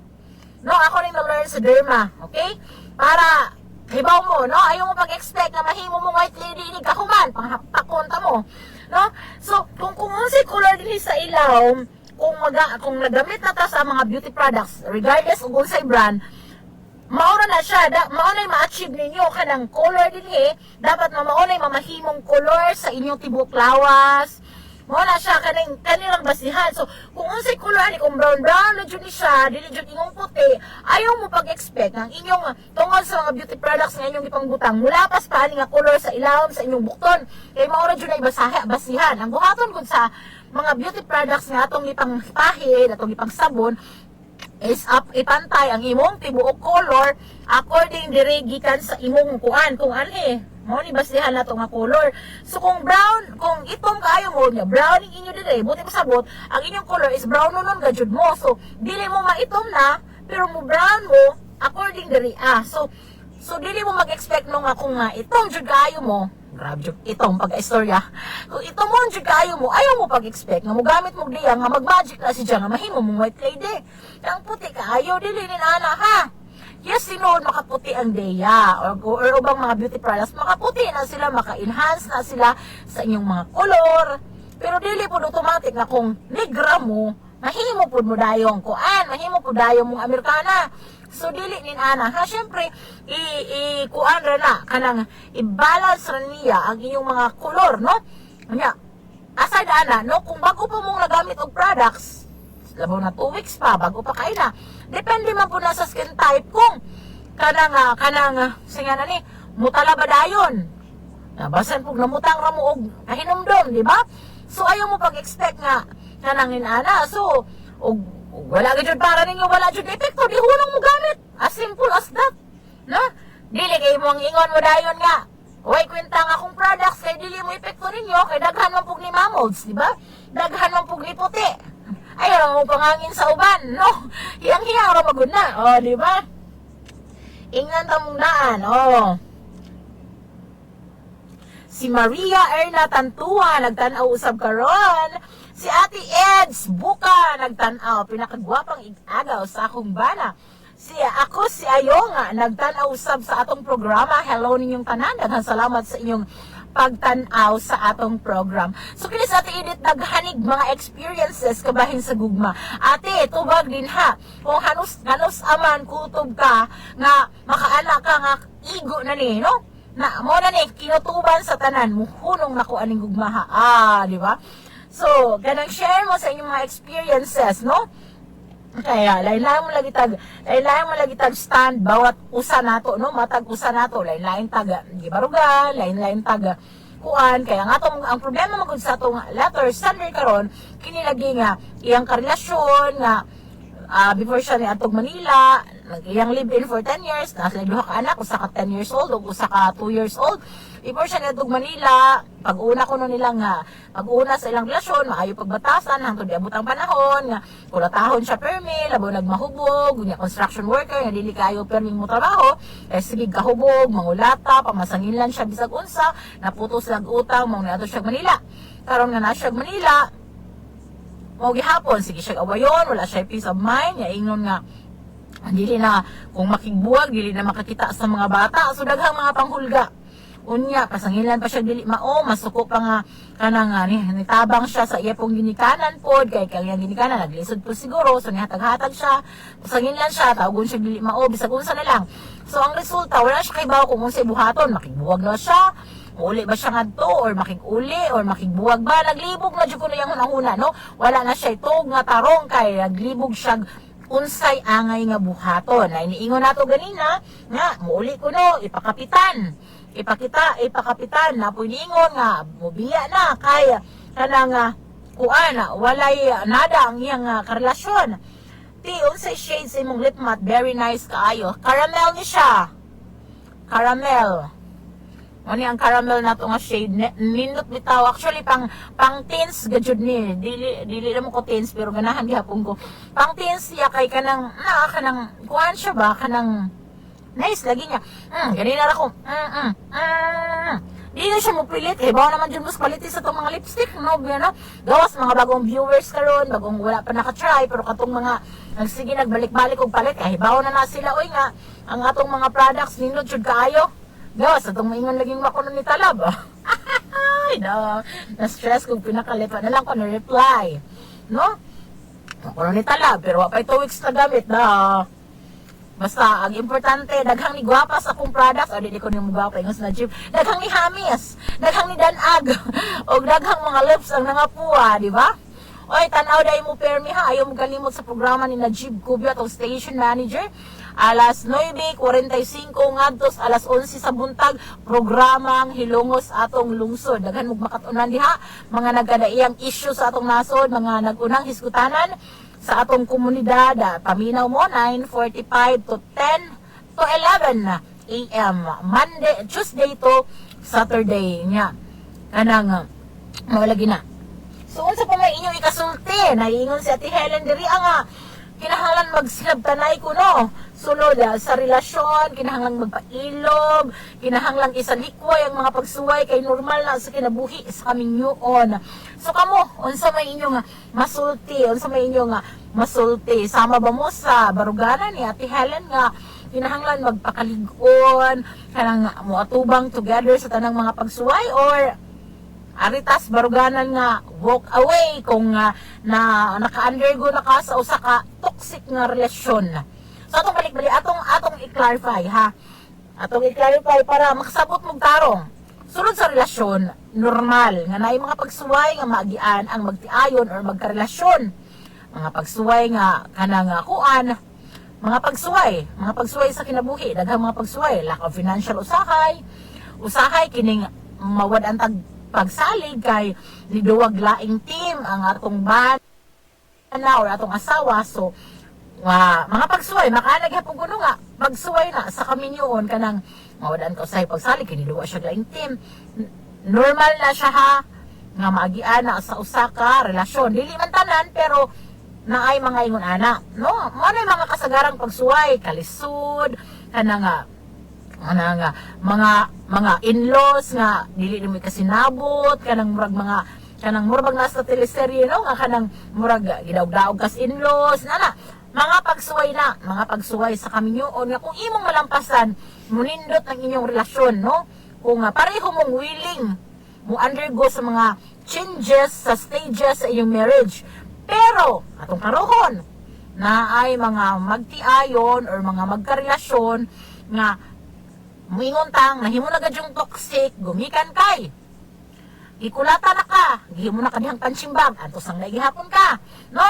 No, ako rin na-learn sa derma, okay? Para hibaw mo, no? Ayaw mo pag-expect na mahimo mo white lady ni kahuman, panghapakonta mo, no? So, kung unsay color din sa ilaw, kung nagamit na ta sa mga beauty products, regardless kung unsay brand, mauna na siya, maunay ma-achieve ninyo kanang color din dapat maunay mamahimong color sa inyong tibok lawas, mauna siya kanilang basihan. So, kung unsay color ni, kung brown na dyan siya, dili dyan ingong puti, ayaw mo pag-expect ng inyong tungkol sa mga beauty products nga inyong ipangbutang, mulapas pa nga color sa ilawom sa inyong bukton, kay mauna dyan ay basihan. Ang buhaton kung sa mga beauty products nga atong ipang pahid, atong ipang sabon, is ipantay ang imong tibuok color according diri gikan sa imong kuan kung mao ni basihan nato nga color. So kung brown, kung itom kaayo mo niya, brown ning inyo dire, buti pasabot, ang inyong color is brown nun gajud mo. So dili mo maitom na, pero mo brown mo according diri. So dili mo mag-expect no nga kung itong jud kaayo mo, grabe jud itong pag-istorya. Kung itong mo jud kaayo mo, ayaw mo pag-expect nga mo gamit mo diya nga mag-magic na si diya nga mahimo mong white lady. Ang puti kaayo dili ni ana ha. Yes, sinood makaputi ang Dea or ubang mga beauty products, makaputi na sila, maka-enhance na sila sa inyong mga color. Pero dili po automatic na kung negra mo, mahimo po mo dayong kuan, mahimo po dayong mong Amerikana. So dili nin ana ha, syempre kuan ra na kanang i-balance ra niya ang inyong mga color, no? Nya aside ana, no, kung bago pa mong nagamit og products, labaw na 2 weeks pa bago pa kay na. Depende man po na sa skin type kung kanang singa na ni mutala ba dayon. Nabasan pug namutang ra mo og nahinumdom, di ba? So ayaw mo pag-expect nga kanang inana. So og wala gyud para ninyo, wala gyud epekto, di hunong mo gamit. As simple as that. No? Dili kay mo ang ingon mo dayon nga. Oy, kwenta nga akong products kay dili mo epekto ninyo kay daghan man pug ni mamolds, di ba? Daghan man pug ni puti. Ayaw mo pangangin sa uban, no? Hiyang-hiyang ra magud na. Oh, di ba? Ingnan ta mong daan, oh. Si Maria Erna Tantua nagtan-aw usab karon. Si Ate Eds Buka nagtan-aw, pinakagwapang ig-agaw sa akong bana. Si Ayonga nagtan-aw usab sa atong programa. Hello ninyong tanan, daghang salamat sa inyong pagtan-aw sa atong program. So kini sa Ate Edith naghanig mga experiences kabahin sa gugma. Ate, tubag din ha. Kung hanos aman kutob ka nga makaanak ka nga igo na ni, no? Na mo na ni kinutuban sa tanan mo hunong nako aning gugma ha. Di ba? So, ganang share mo sa inyong mga experiences, no? Kaya lain-lain mo lagi tag stand bawat usa nato, no? Matag usa nato, lain-lain tag gibarugan, lain-lain tag kuan. Kaya nga ang problema magud sa atong letter standard karon kini lagi nga iyang karelasyon nga before siya ni atog Manila, iyang live-in for 10 years, nasa duha ka anak, usa ka 10 years old ug usa ka 2 years old. Before siya ni atog Manila, pag-una kuno nila nga pag-una sa ilang relasyon, maayo pagbatasan hangtod diabot ang panahon nga kulatahon siya permi, labaw nagmahubog, unya construction worker nga dili kayo permi mo trabaho, kay sige kahubog, mangulata, pamasanginlan siya bisag unsa, naputos lag utang, mao niadto siya Manila. Karon nga na siya Manila, mao gihapon sige siya awayon, wala siya peace of mind, nya ingon nga dili na kung makigbuwag, dili na makakita sa mga bata, so daghang mga panghulga. Unya pasangilan pa siya dili mao, masuko pa nga kanang nitabang siya sa iya pong ginikanan pod, kay kanyang ginikanan naglisod po siguro, so nihatag-hatag siya, pasangilan siya, tawgon siya dili mao, bisag unsa na lang. So ang resulta wala siya kay bawo kung unsay buhaton, makigbuwag na siya, uli ba siya ngadto or makig-uli or makigbuwag ba, naglibog na jud ko na yung hunahuna, no? Wala na siya itog nga tarong kay naglibog siya unsay angay nga buhaton. Na iniingon nato ganina nga muuli ko no ipakapitan na puningon nga mobiya na kay kanang kuan walay nada ang iyang karelasyon. Ti unsay shades imong lip matte, very nice kaayo. Caramel ni siya. Caramel. Ano ang caramel na to nga shade, nindot bitaw. Actually, pang teens, gajud ni. Dili naman ko teens, pero ganahan gihapon ko. Pang teens siya, kay kanang, kuhaan siya ba? Kanang, nice, lagi niya. Ganina na ko. Di na siya mo pilit, kay bawa naman dyan mas paliti sa itong mga lipstick, no? Ano? Gawas, mga bagong viewers karon, bagong wala pa nakatry, pero katong mga, sige, nagbalik-balik og palit, kay bawa na sila, oy nga, ang atong mga products, nindot jud kaayo. Gawas, atong maingon laging makuno ni Talab. Ay, na-stress kung pinakalipa na lang ko na reply. No? Makuno ni Talab, pero wapay 2 weeks na gamit na. Basta, ang importante, daghang ni gwapa sa akong products, o di ko ni mo gwapa, yung sa Najib, daghang ni Hamis, daghang ni Danag, o daghang mga lips ang nangapuha, di ba? Oy, tanaw dahil mo permi ha, ayaw mo kalimot sa programa ni Najib Cubio, atong station manager, alas 9:45 ngadtos alas 11 sa buntag, programang Hilongos atong lungsod. Daghan mo makatunan diha, mga nagkadaiyang issue sa atong nasod, mga nagunang hiskutanan, sa atong komunidad, paminaw mo 9:45 to 10 to 11 AM Monday, Tuesday to Saturday nya. Kanang mawalagi na. So unsa pa may inyong ikasulti, naiingon si Ate Helen diri nga kinahanglan magsilabtanay ko no. Sulod sa relasyon, kinahanglang magpailog, kinahanglang isalikway ang mga pagsuway kay normal na sa kinabuhi sa kaming yuon. So kamo, unsa may inyong masulti, unsa may inyong masulti, sama ba mo sa baruganan ni Ate Helen nga kinahanglan magpakalig-on, kanang moatubang together sa tanang mga pagsuway, or aritas baruganan nga walk away kung na naka-undergo na ka sa usa ka toxic nga relasyon. So atong balik-balik, atong i-clarify ha. Atong i-clarify para makasabot mong tarong. Sulod sa relasyon, normal nga naay mga pagsuway nga maagian ang magtiayon or magkarelasyon. Mga pagsuway nga kanang kuan, mga pagsuway sa kinabuhi, daghang mga pagsuway, lack of financial usahay kining mawad ang pagsalig kay niduwag laing team ang atong bana or atong asawa. So mga pagsuway, makaanag hapon kuno nga pagsuway na sa kaminyoon kanang mawadan ka usahay pagsalig kini duwa siya laing team. Normal na siya ha nga maagian na sa usa ka relasyon, dili man tanan pero naay mga ingon ana, no? Mo na mga kasagarang pagsuway, kalisod kanang mga in-laws nga dili mo kasinabot, kanang murag nasa teleserye, no? Nga kanang murag gidaog-daog kas in-laws mga pagsuway sa kaminyoon nga kung imong malampasan munindot ng inyong relasyon, no? Kung pareho mong willing mo undergo sa mga changes sa stages sa inyong marriage, pero atong karohon na ay mga magtiayon or mga magkarelasyon nga muingon tang nahimo na gad yung toxic, gumikan kay ikulata na ka, gihimo na kadihang pansimbag, antos ang naigihapon ka, no?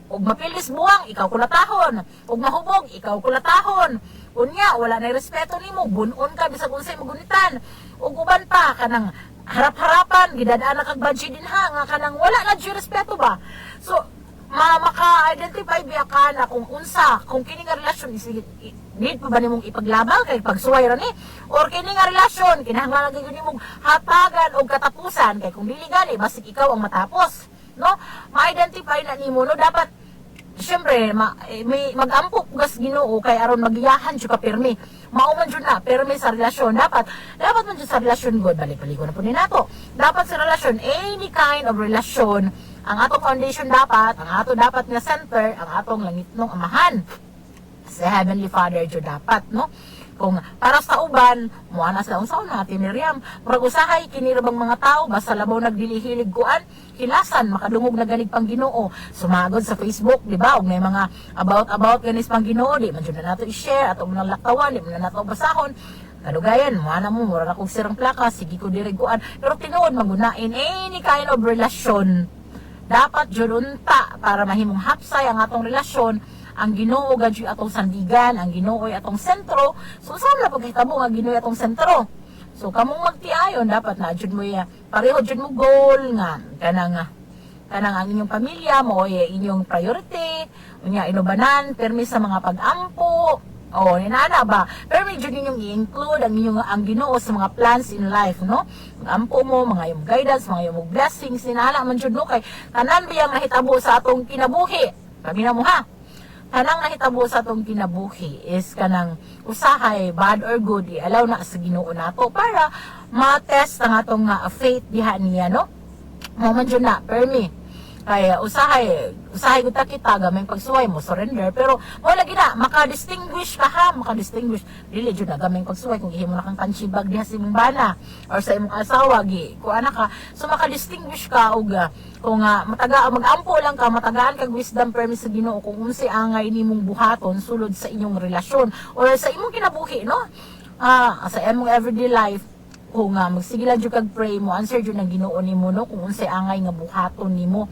Og mapilis buwang, ikaw kulatahon. Og mahubog, ikaw kulatahon. Unya, wala na respeto nimo, bunon ka bisag unsay magunitan. Og uban pa kanang harap-harapan, gidadaan na kag budget din ha, nga kanang wala na jud respeto ba. So maka-identify biya ka na kung kini nga relasyon need pa ba nimong ipaglabal kay pagsuway ra ni, or kini nga relasyon kinahanglan gyud nimong hatagan og katapusan kay kung dili gani basig ikaw ang matapos, no? Ma-identify na nimo, no? Dapat syempre may mag-ampo gas Ginoo kay aron magiyahan jud ka pirmi. Mauman jud na pirmi sa relasyon. Dapat man jud sa relasyon god, balik-balik na po ni nato. Dapat sa relasyon, any kind of relasyon, ang atong foundation dapat, ang ato dapat nga center, ang atong langitnong amahan. Sa Heavenly Father jud dapat, no? Kung para sa uban, muana sa unsaon na Ate Miriam, murag usahay kini ra bang mga tao basta labaw nagdilihilig kuan, hilasan makadungog na ganig pang Ginoo. Sumagod sa Facebook, di ba? Og may mga about ganis pang Ginoo, di man jud na nato i-share ato man laktawan, di man na nato basahon. Kadugayan, muana mo mura na kog sirang plaka, sige ko diri kuan. Pero tinuod magunain any kind of relasyon. Dapat jud unta para mahimong hapsay ang atong relasyon. Ang Ginoo gadyo atong sandigan, ang Ginoo ay atong sentro. So saan na pagkitabo nga Ginoo atong sentro? So kamong magtiayon dapat na jud mo pareho jud mo goal nga kanang ang inyong pamilya mo ay inyong priority, unya inubanan permi sa mga pag-ampo. O ninana ba? Permi jud ninyong i-include ang Ginoo sa mga plans in life, no? Ampo mo, mga yung guidance, mga yung blessings, ninala man jud no kay tanan biyang nahitabo sa atong kinabuhi. Pamina mo ha. kanang nahitabo sa tong kinabuhi is kanang usahay bad or good i-allow na sa Ginoo nato para ma-test ang atong faith diha niya, no? Mo man jud na permi kaya usahay gud ta kita gamay pagsuway mo surrender, pero mo lagi na maka-distinguish ka ha, maka-distinguish dili jud na gamay pagsuway kung ihimo na kang kanchibag diha sa imong bana or sa imong asawa gi ko ana ka, so maka-distinguish ka og kung mag-ampo lang ka, matagaan kag wisdom permi sa Ginoo kung unsay angay nimong buhaton sulod sa inyong relasyon or sa imong kinabuhi, no? Sa imong everyday life kung magsige lang jud kag pray mo, answer jud ng Ginoo nimo, no? Kung unsay angay nga buhaton nimo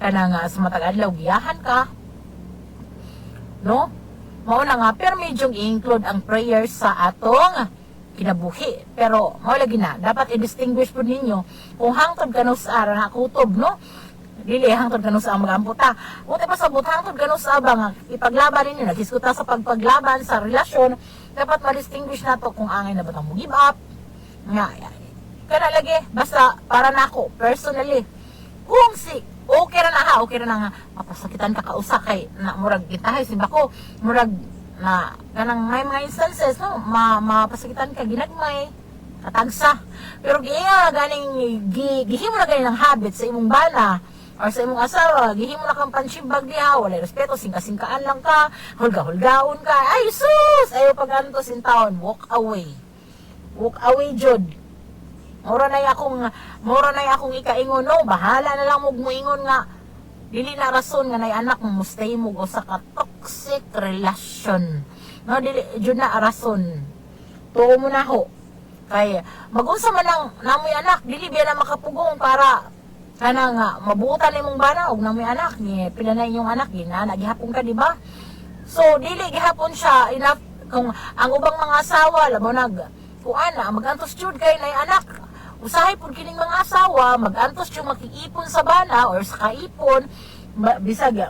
kana nga sa matag adlaw giyahan ka, no? Mao na nga pero medyo i-include ang prayer sa atong kinabuhi, pero mao lagi na dapat i-distinguish pud ninyo kung hangtod kanu sa ara na kutob, no? Dili hangtod kanu sa magamputa uti pa sabot hangtod kanu sa abang ipaglaban ninyo nagiskuta sa pagpaglaban sa relasyon, dapat ma-distinguish nato kung angay na ba mo give up nga kana lagi basta para nako personally kung okay ra na nga mapasakitan ka kausa kay na murag gitahay simba ko murag na kanang may mga instances, no, mapasakitan ka ginagmay katagsa pero giya ganing gihimo na ganing habit sa imong bana or sa imong asawa, gihimo na kang pansimbag diha, wala respeto, singka-singkaan lang ka, hulga-hulgaon ka, ay sus ayo paganto sintawon, walk away jud. Mura na akong ikaingon, no, bahala na lang mo muingon nga dili na rason nga nay anak mo stay mo sa ka toxic relation, no, dili jud na rason. Tuo mo na ho kay magunsa man lang namoy anak dili biya na makapugong para kana nga mabutan imong bana og namoy anak ni pila na inyong anak ginana gihapon ka, di ba? So dili gihapon siya enough kung ang ubang mga asawa labo nag kuana magantos jud kay nay anak. Usahay pud kining mga asawa magantos jud makiipon sa bana or sa kaipon bisag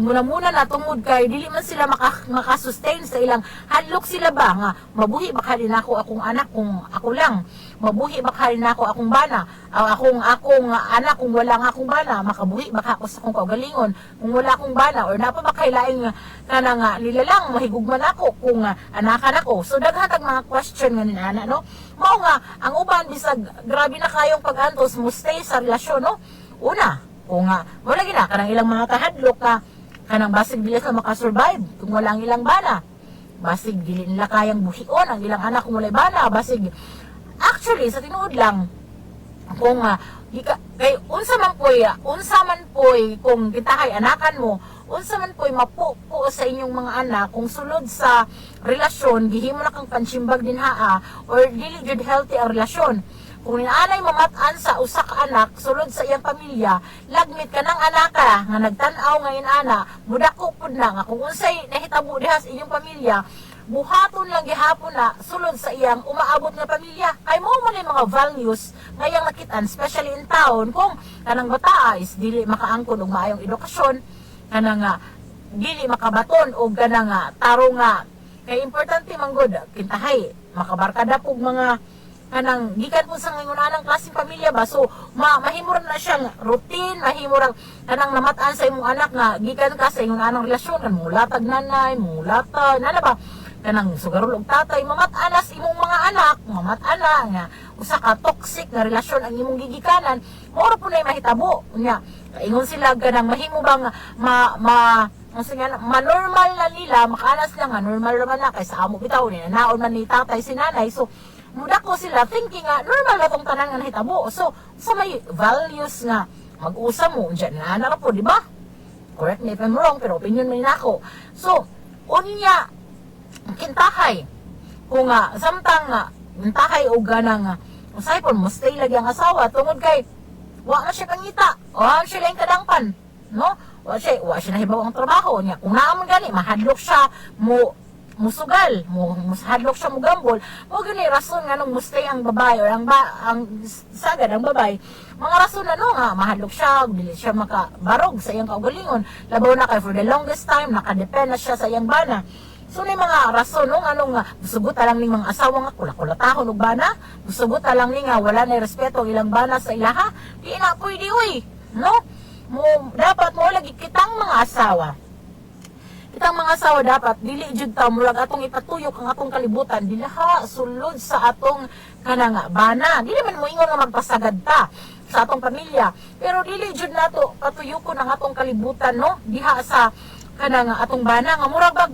muna na tungod kay dili man sila makasustain sa ilang hadlok sila ba nga mabuhi ba kali nako akong anak kung ako lang, mabuhi ba kali nako akong bana akong anak kung wala nga akong bana, makabuhi ba ako sa akong kaugalingon kung wala akong bana or napa ba kay laing kana nga nilalang mahigugman ako kung anakan ako. So daghan tag mga question nga ninana, no, mao nga ang uban bisag grabe na kayong pagantos mo stay sa relasyon, no, una kung wala gina kanang ilang mga kahadlok ka kanang basig dili ka makasurvive kung wala ang ilang bana, basig dili nila kayang buhion ang ilang anak kung wala bana, basig actually sa tinuod lang kung kay unsa man poy kung gitahay anakan mo unsa man poy mapupo sa inyong mga anak kung sulod sa relasyon gihimo na kang pansimbag din or dili jud healthy ang relasyon. Kung inaanay mamatan sa usa ka anak sulod sa iyang pamilya, lagmit ka ng anaka nga nagtan-aw ngayon ana, mudako pud na nga kung unsay nahitabo diha sa inyong pamilya, buhaton lang gihapon na sulod sa iyang umaabot nga pamilya. Ay mo man yung mga values ngayang nakitaan, especially in town, kung kanang bata is dili makaangkon og maayong edukasyon, kanang dili makabaton og kanang taro nga kay importante manggod kintahay makabarkada pug mga kanang gikan po sa ngayon anang klaseng pamilya ba, so mahimuran na siyang routine, mahimuran kanang namataan sa imong anak nga gikan ka sa imong anang relasyon kan mulatag nanay mulata nana ba kanang sugarol og tatay mamatanas imong mga anak mamatana nga usa ka toxic nga relasyon ang imong gigikanan, moro po na mahitabo nya ingon sila kanang mahimo bang normal na nila makaanas lang nga normal naman na kay sa amo bitaw ni naon man ni tatay si nanay, so muda ko sila thinking normal na tong tanan nga nahitabo. So sa may values nga mag-usa mo diyan na po, di ba? Correct me if I'm wrong, pero opinion man nako. So unya kintahay kung samtang kintahay og ganang usay pon mo stay lagi ang asawa tungod kay wa na siya kangita o siya lang kadangpan, no, wa siya nahibaw ang trabaho niya kung naaman gani mahadlok siya musugal mo hadlok siya mo gambol mo gani rason nga nung mustay ang babae or ang sagad ang babae mga rason na nga mahadlok siya dili siya makabarog sa iyang kaugalingon labaw na kay for the longest time nakadepend na siya sa iyang bana. So ni mga rason nung nga musugot lang ning mga asawa nga kula-kulatahon og bana, musugot lang ni nga wala na respeto ang ilang bana sa ilaha, di na pwede uy, no, mo dapat mo lagi kitang mga asawa Kitang mga asawa dapat dili jud ta murag atong ipatuyok ang atong kalibutan diha sulod sa atong kanang bana. Dili man mo ingon nga magpasagad ta sa atong pamilya, pero dili jud nato patuyokon ang atong kalibutan no diha sa kanang atong bana nga murag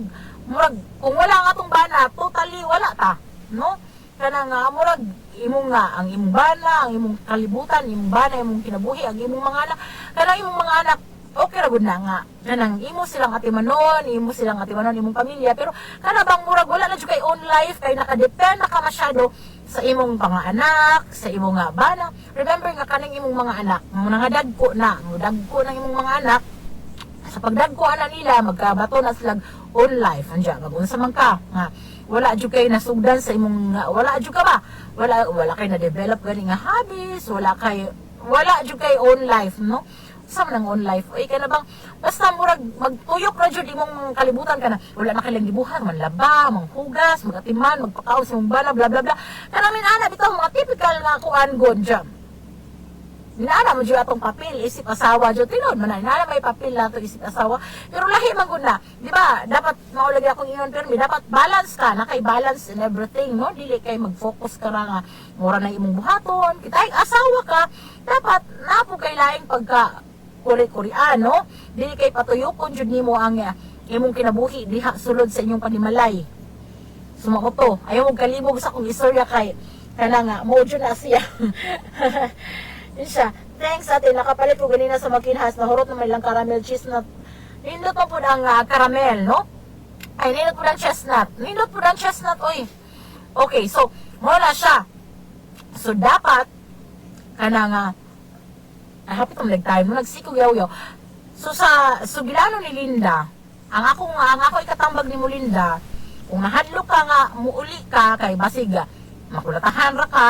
kung wala ang atong bana totally wala ta no kanang murag imong nga ang imong bana, ang imong kalibutan, imong bana, imong kinabuhi, ang imong mga anak, kanang imong mga anak okay ra gud na nga kanang imo silang atimanon, imong pamilya, pero kana bang murag wala na jud kay own life kay nakadepend na ka masyado sa imong panganak, sa imong nga bana. Remember nga kaning imong mga anak, mga dagko ng imong mga anak, sa pagdagko ana nila magkabato na silang own life anja magunsa man ka nga wala jud kay nasugdan sa imong wala jud ka ba wala kay na develop gani nga hobbies, wala jud kay own life no sa man ang own life oy kana bang basta murag magtuyok ra jud imong kalibutan kana wala na kay lang gibuhat manlaba manghugas magatiman magpakaon sa imong bana bla bla bla kana min ana bitaw mga typical nga kuan god jam Inaana mo dyan atong papel, isip asawa dyan. Tinod mo na, inaana may papel na ito, isip asawa. Pero lahi man gud na. Di ba? Dapat, maulagi akong ingon permi, dapat balance ka, nakay-balance in everything, no? Dili kay mag-focus ka na nga, mura na imong buhaton. Kita asawa ka, dapat, napo kay laing pagka kuri-kurian, no? Dili kay patuyokon dyan nimo ang imong kinabuhi, diha sulod sa inyong panimalay. Sumako to. Ayaw mong kalibog sa kong istorya kay, kaya nga, mo dyan na siya. Siya. Thanks ate, nakapalit ko ganina sa makinhas, nahurot naman lang caramel chestnut. Nindot mo po ang caramel, no? Ay, nindot po ang chestnut. Nindot po ang chestnut, oy. Okay, so, wala siya. So, dapat, kanang, hapit ang time mo, nagsikog yaw-yaw. So, so, gilano ni Linda, ang ako ikatambag ni mo, Linda, kung nahadlo ka nga, muuli ka, kay basiga, makulatahan ra ka,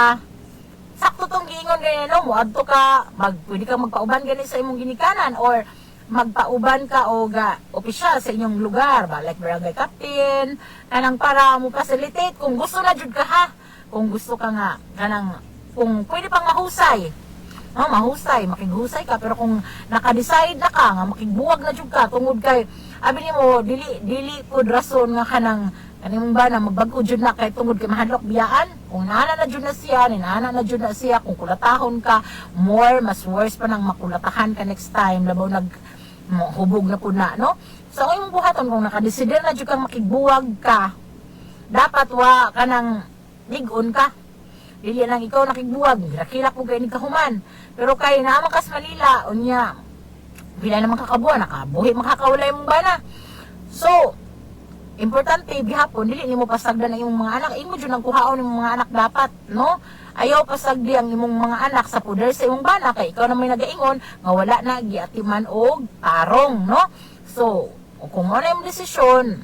sakto tong giingon ganyan no mo adto ka pwede ka magpauban gani sa imong ginikanan or magpauban ka og opisyal sa inyong lugar ba like barangay captain kanang para mo facilitate kung gusto na jud ka ha kung gusto ka nga kanang kung pwede pang mahusay no mahusay makighusay ka pero kung naka-decide na ka nga makigbuwag na jud ka tungod kay abi nimo dili pud rason nga kanang kaning ba na magbag-o jud na kay tungod kay mahadlok biyaan kung nana na jud na siya kung kulatahon ka more mas worse pa nang makulatahan ka next time labaw hubog na pud na no so ang imong buhaton kung nakadesider na jud kang makigbuwag ka dapat wa kanang lig-on ka dili nang ikaw nakigbuwag kila po kay ni kahuman pero kay naman kas Manila unya bila naman kakabuan nakabuhi makakawalay mong bana so importante gihapon dili nimo pasagdan ang imong mga anak imo jud nang kuhaon imong mga anak dapat no ayaw pasagdi ang imong mga anak sa puder sa imong bana kay ikaw na may nagaingon nga wala na giatiman og tarong no so kung ano imong desisyon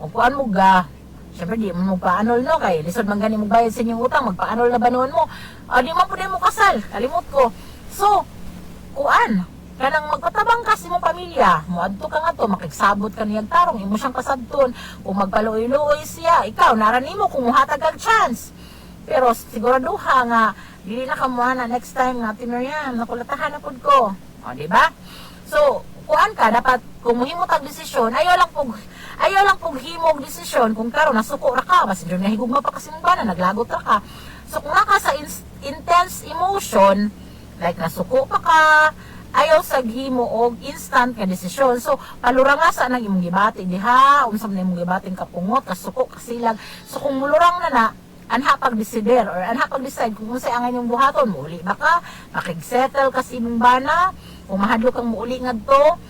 kung kuan mo ga syempre di mo paanol no kay lisod man gani mo bayad sa inyong utang magpaanol na banon mo di man pud mo kasal kalimot ko so kuan kanang magpatabang ka sa imong pamilya moadto ka nga to makigsabot ka niyang tarong imo siyang kasabton kung magpaluoy-luoy siya ikaw naran nimo kung muhatag kag chance pero siguraduha nga dili na ka muana next time nga tinuryan nakulatahan na pud ko di ba so kuan ka dapat kung mohimo tag desisyon ayaw lang pug himog desisyon kung karon nasuko ra ka basta jud nahigugma pa kasi mong bana naglagot ra ka so kung naka sa intense emotion like nasuko pa ka ayaw sa himo og instant ka desisyon. So, palurang asa nang imong gibati diha, unsa man imong gibating kapungot, kasuko, kasilag. So, kung mulurang na anha pag-decider or anha pag-decide kung unsay ang inyong buhaton, muuli ba ka, makig-settle ka sa imong bana, kung mahadlo kang muuli ngadto,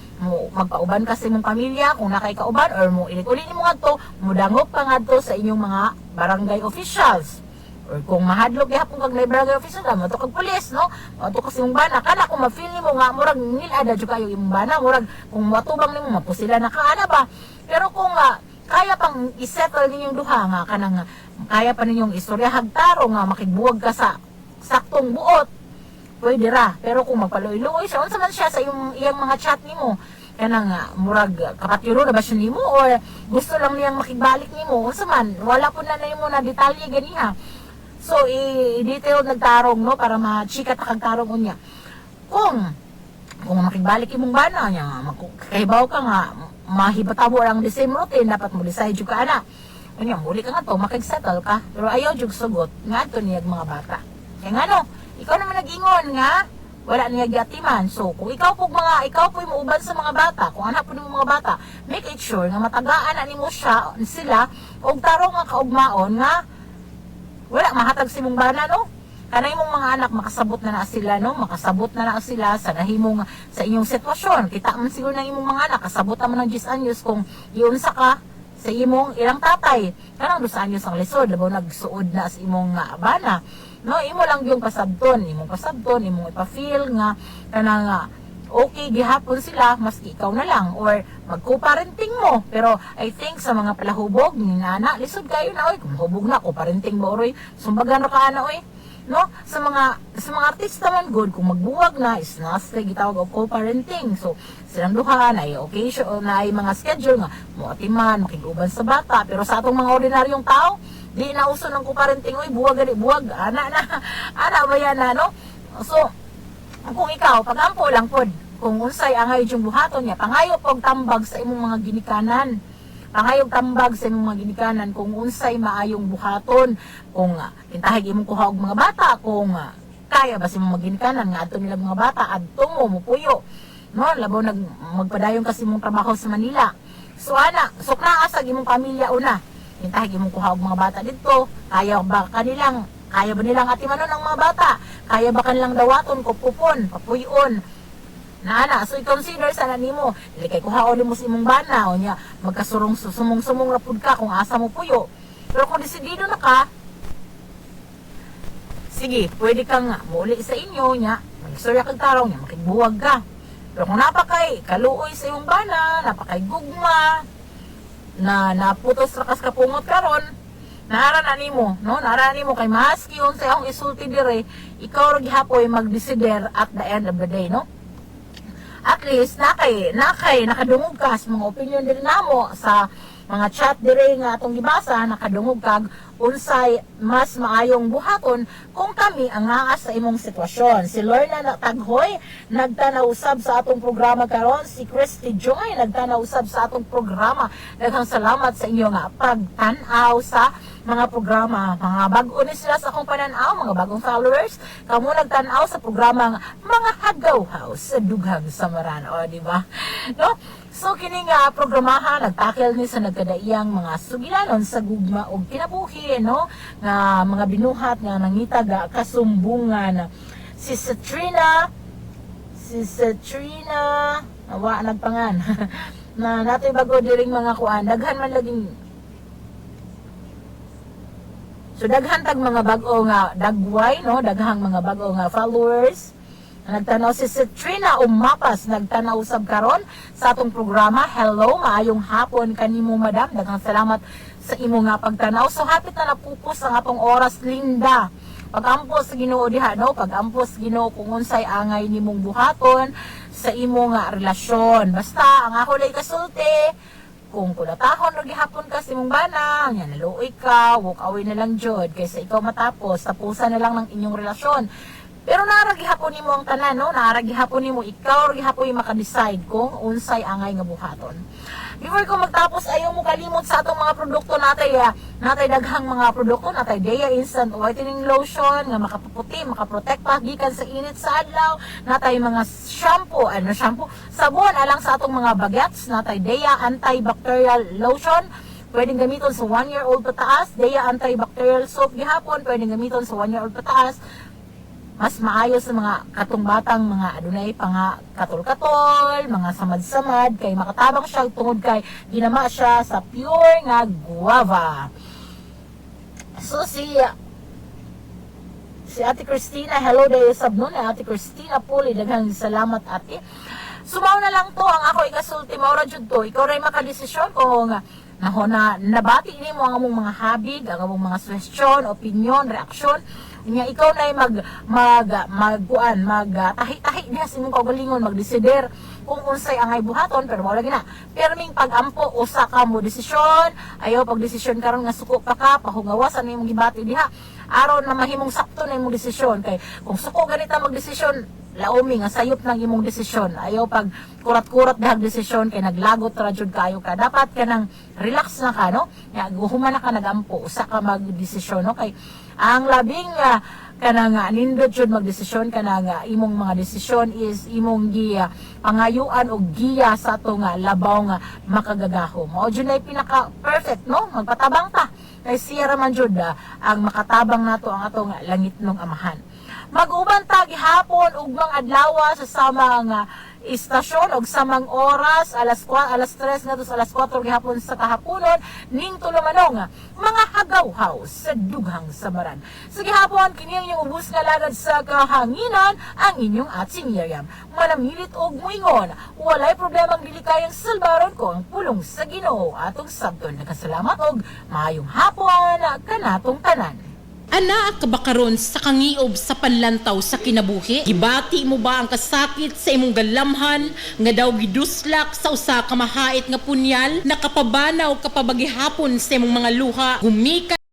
magpauban ka sa imong pamilya, kung nakay kauban, or mo ilit-uli nimo ngadto, mudangop ka ngadto sa inyong mga barangay officials. Or kung mahadlok gihapon kag barangay official mo to kag pulis no ato kasi imong bana kana kung ma-feel nimo nga murag nilada jud kayo imong bana murag kung matubang nimo mapusila na kaana ba pero kung kaya pang isettle ninyong duha nga kanang kaya pa ninyong istorya hagtaro nga makigbuwag ka sa saktong buot pwede ra pero kung magpaluoy-luoy siya unsa man siya sa iyang mga chat nimo kanang murag kapatiro na ba siya nimo or gusto lang niyang makigbalik nimo unsa man wala po na nimo na detalye ganiha. So, i-detail nagtarong, no, para ma-chika takag tarong unya. Kung makigbalik imong bana niya, kahibaw ka nga, mahibata mo ang the same routine, dapat mo decide jud ka ana. Unya muli ka nga to, makig-settle ka, pero ayaw jud sugot nga ato niyag mga bata. Kaya nga no, ikaw naman nag-ingon nga wala niya gyatiman. So, kung ikaw po mauban sa mga bata, kung anak po mo mga bata, make it sure nga matagaan na nimo sila og tarong nga kaugmaon nga wala mahatag si mong bana no. Kanay mong mga anak makasabot na sila no, makasabot na sila sa nahimong sa inyong sitwasyon. Kita man siguro ng imong mga anak kasabot naman ng 10 anyos kung iunsa ka sa imong ilang tatay. Kanang 2 anyos ang lisod, labaw nagsuod na sa imong bana. No, imo lang yung pasabton, imong ipa-feel nga kanang okay gihapon sila maski ikaw na lang or magko-parenting mo. Pero I think sa mga palahubog ni nana, lisod kayo na oy, kung hubog na ko parenting mo oy, sumbagan ra ka ana oy. No, sa mga artista man good kung magbuwag na is nasa gitawag og co-parenting. So silang duha na ay occasion na ay mga schedule nga mo atiman makiguban sa bata, pero sa atong mga ordinaryong tao di na uso ng co-parenting oy, buwag ana ba yan na no. So kung ikaw pagampo lang pod kung unsay angay yung buhaton niya, pangayo pog tambag sa imong mga ginikanan. Pangayog tambag sa imong mga ginikanan kung unsay maayong buhaton, kung kintahig imong kuha og mga bata, kung kaya ba sa imong mga ginikanan nga adto nila mga bata adto mo mupuyo. No, labaw magpadayon kasi imong trabaho sa Manila. So ana, suknaa sa imong pamilya una. Kintahig imong kuha og mga bata didto, kaya ba nilang atimanon ang mga bata? Kaya ba kanilang dawaton, kupupon, papuyon? Nana, so i-consider sana nimo, dili kay kuhaon mo sa imong bana o nya magkasurong-sumong rapud ka kung asa mo puyo. Pero kung desidido na ka, sige, pwede kang muli sa inyo nya, magstorya kag tarong nya, makigbuwag ka. Pero kung napakay kaluoy sa imong bana, napakay gugma, na naputos rakas kapungot karon, nara na nimo kay maski unsay akong isulti dire, ikaw ra gihapoy mag-decider at the end of the day, no? At least nakadungog ka sa mga opinion din namo sa mga chat dire nga atong gibasa, nakadungog kag unsay mas maayong buhaton kung kami ang naa sa imong sitwasyon. Si Lorna Taghoy nagtanaw usab sa atong programa karon, si Christy Joy nagtanaw usab sa atong programa. Daghang salamat sa inyo nga pagtan-aw sa mga programa. Mga bag-o ni sila sa akong pananaw, mga bagong followers, kamo nagtan-aw sa programa Mga Hagaw House sa Dughang Samaran, o di ba? No? So kini nga programahan nagtakil ni sa nagkadaiyang mga sugilanon sa gugma og kinabuhi, no, nga mga binuhat nga nangitag kasumbungan. Si Cetrina wa nagpangan na natay bago diring mga kuan, daghan man laging so daghan tag mga bag-o nga dagway, no, daghang mga bag-o nga followers. Nagtanaw si Cetrina Umapas, nagtanaw usab karon sa atong programa. Hello, maayong hapon kanimo madam. Daghang salamat sa imo nga pagtanaw. So hapit na napupos ang atong oras, Linda. Pag-ampos Ginoo diha, no? Pag-ampos Ginoo kung unsay angay nimong buhaton sa imo nga relasyon. Basta ang ako lay kasulti, kung kulatahon ra gihapon ka sa imong bana, nya naluoy ka, walk away na lang jud kaysa ikaw matapos, tapusan na lang ng inyong relasyon. Pero naragihapon nimo ang tanan, no? Naragihapon nimo ikaw gihapon maka-decide kung unsay angay nga buhaton. Before ko magtapos, ayaw mo kalimot sa atong mga produkto natay daghang mga produkto, natay Dea Instant Whitening Lotion nga makapuputi, makaprotect pa gikan sa init sa adlaw, natay mga shampoo, sabon alang sa atong mga bagets, natay Dea Antibacterial Lotion, pwedeng gamiton sa 1-year-old pataas, Dea Antibacterial Soap gihapon, pwedeng gamiton sa 1-year-old pataas. Mas maayo sa mga katong batang mga adunay pa nga katol-katol, mga samad-samad, kay makatabang siya tungod kay ginama siya sa pure nga guava. So si Ate Christina, hello day sab nun, Ate Christina Puli, daghang salamat ate. Sumaw na lang to ang ako ikasulti maura jud to. Ikaw ray makadesisyon kung nabati nimo ang among mga habig, ang among mga suggestion, opinion, reaksyon, Nga ikaw na tahi-tahi diha sa imong kaugalingon, magdesider kung unsay angay buhaton, pero wala gina. Perming pagampo, usa ka mo desisyon, ayaw pagdesisyon karon nga suko pa ka, pahugawasan na imong gibati diha, aron na mahimong sakto na imong desisyon. Kay kung suko ganita magdesisyon, laomi nga sayop ng imong desisyon, ayaw pag kurat-kurat dahag desisyon, kay naglagot ra jud kayo ka. Dapat ka nang relax na ka, no? Nga guhuman na ka nagampo, usa ka magdesisyon, no? Kay ang labing kanang nindot jud magdesisyon, kanang imong mga desisyon is imong giya pangayuan og giya sa ato nga labaw nga makagagahom. Mao jud nay pinaka perfect, no? Magpatabang ta kay siya ra man jud ang makatabang nato ang ato nga langit nung amahan. Mag-uban ta gihapon ug mga adlaw sa samang istasyon og samang oras alas 3 ngadto sa alas 4 gihapon sa kahaponon ning tulumanong mga hagawhaw sa dughang samaran. Sa gihapon kini ang inyong ubos nga lagad sa kahanginan, ang inyong Atsing Miriam. Manamilit og muingon, walay problemang dili kayang salbaron ko ang pulong sa Ginoo atong sabton. Nagkasalamat og maayong hapon kanatong tanan. Ana ka ba karon sa kangiob sa panlantaw sa kinabuhi? Gibati mo ba ang kasakit sa imong galamhan nga daw giduslak sa usa ka mahait nga punyal? Nakapabanaw ka pa ba gihapon sa imong mga luha? Gumika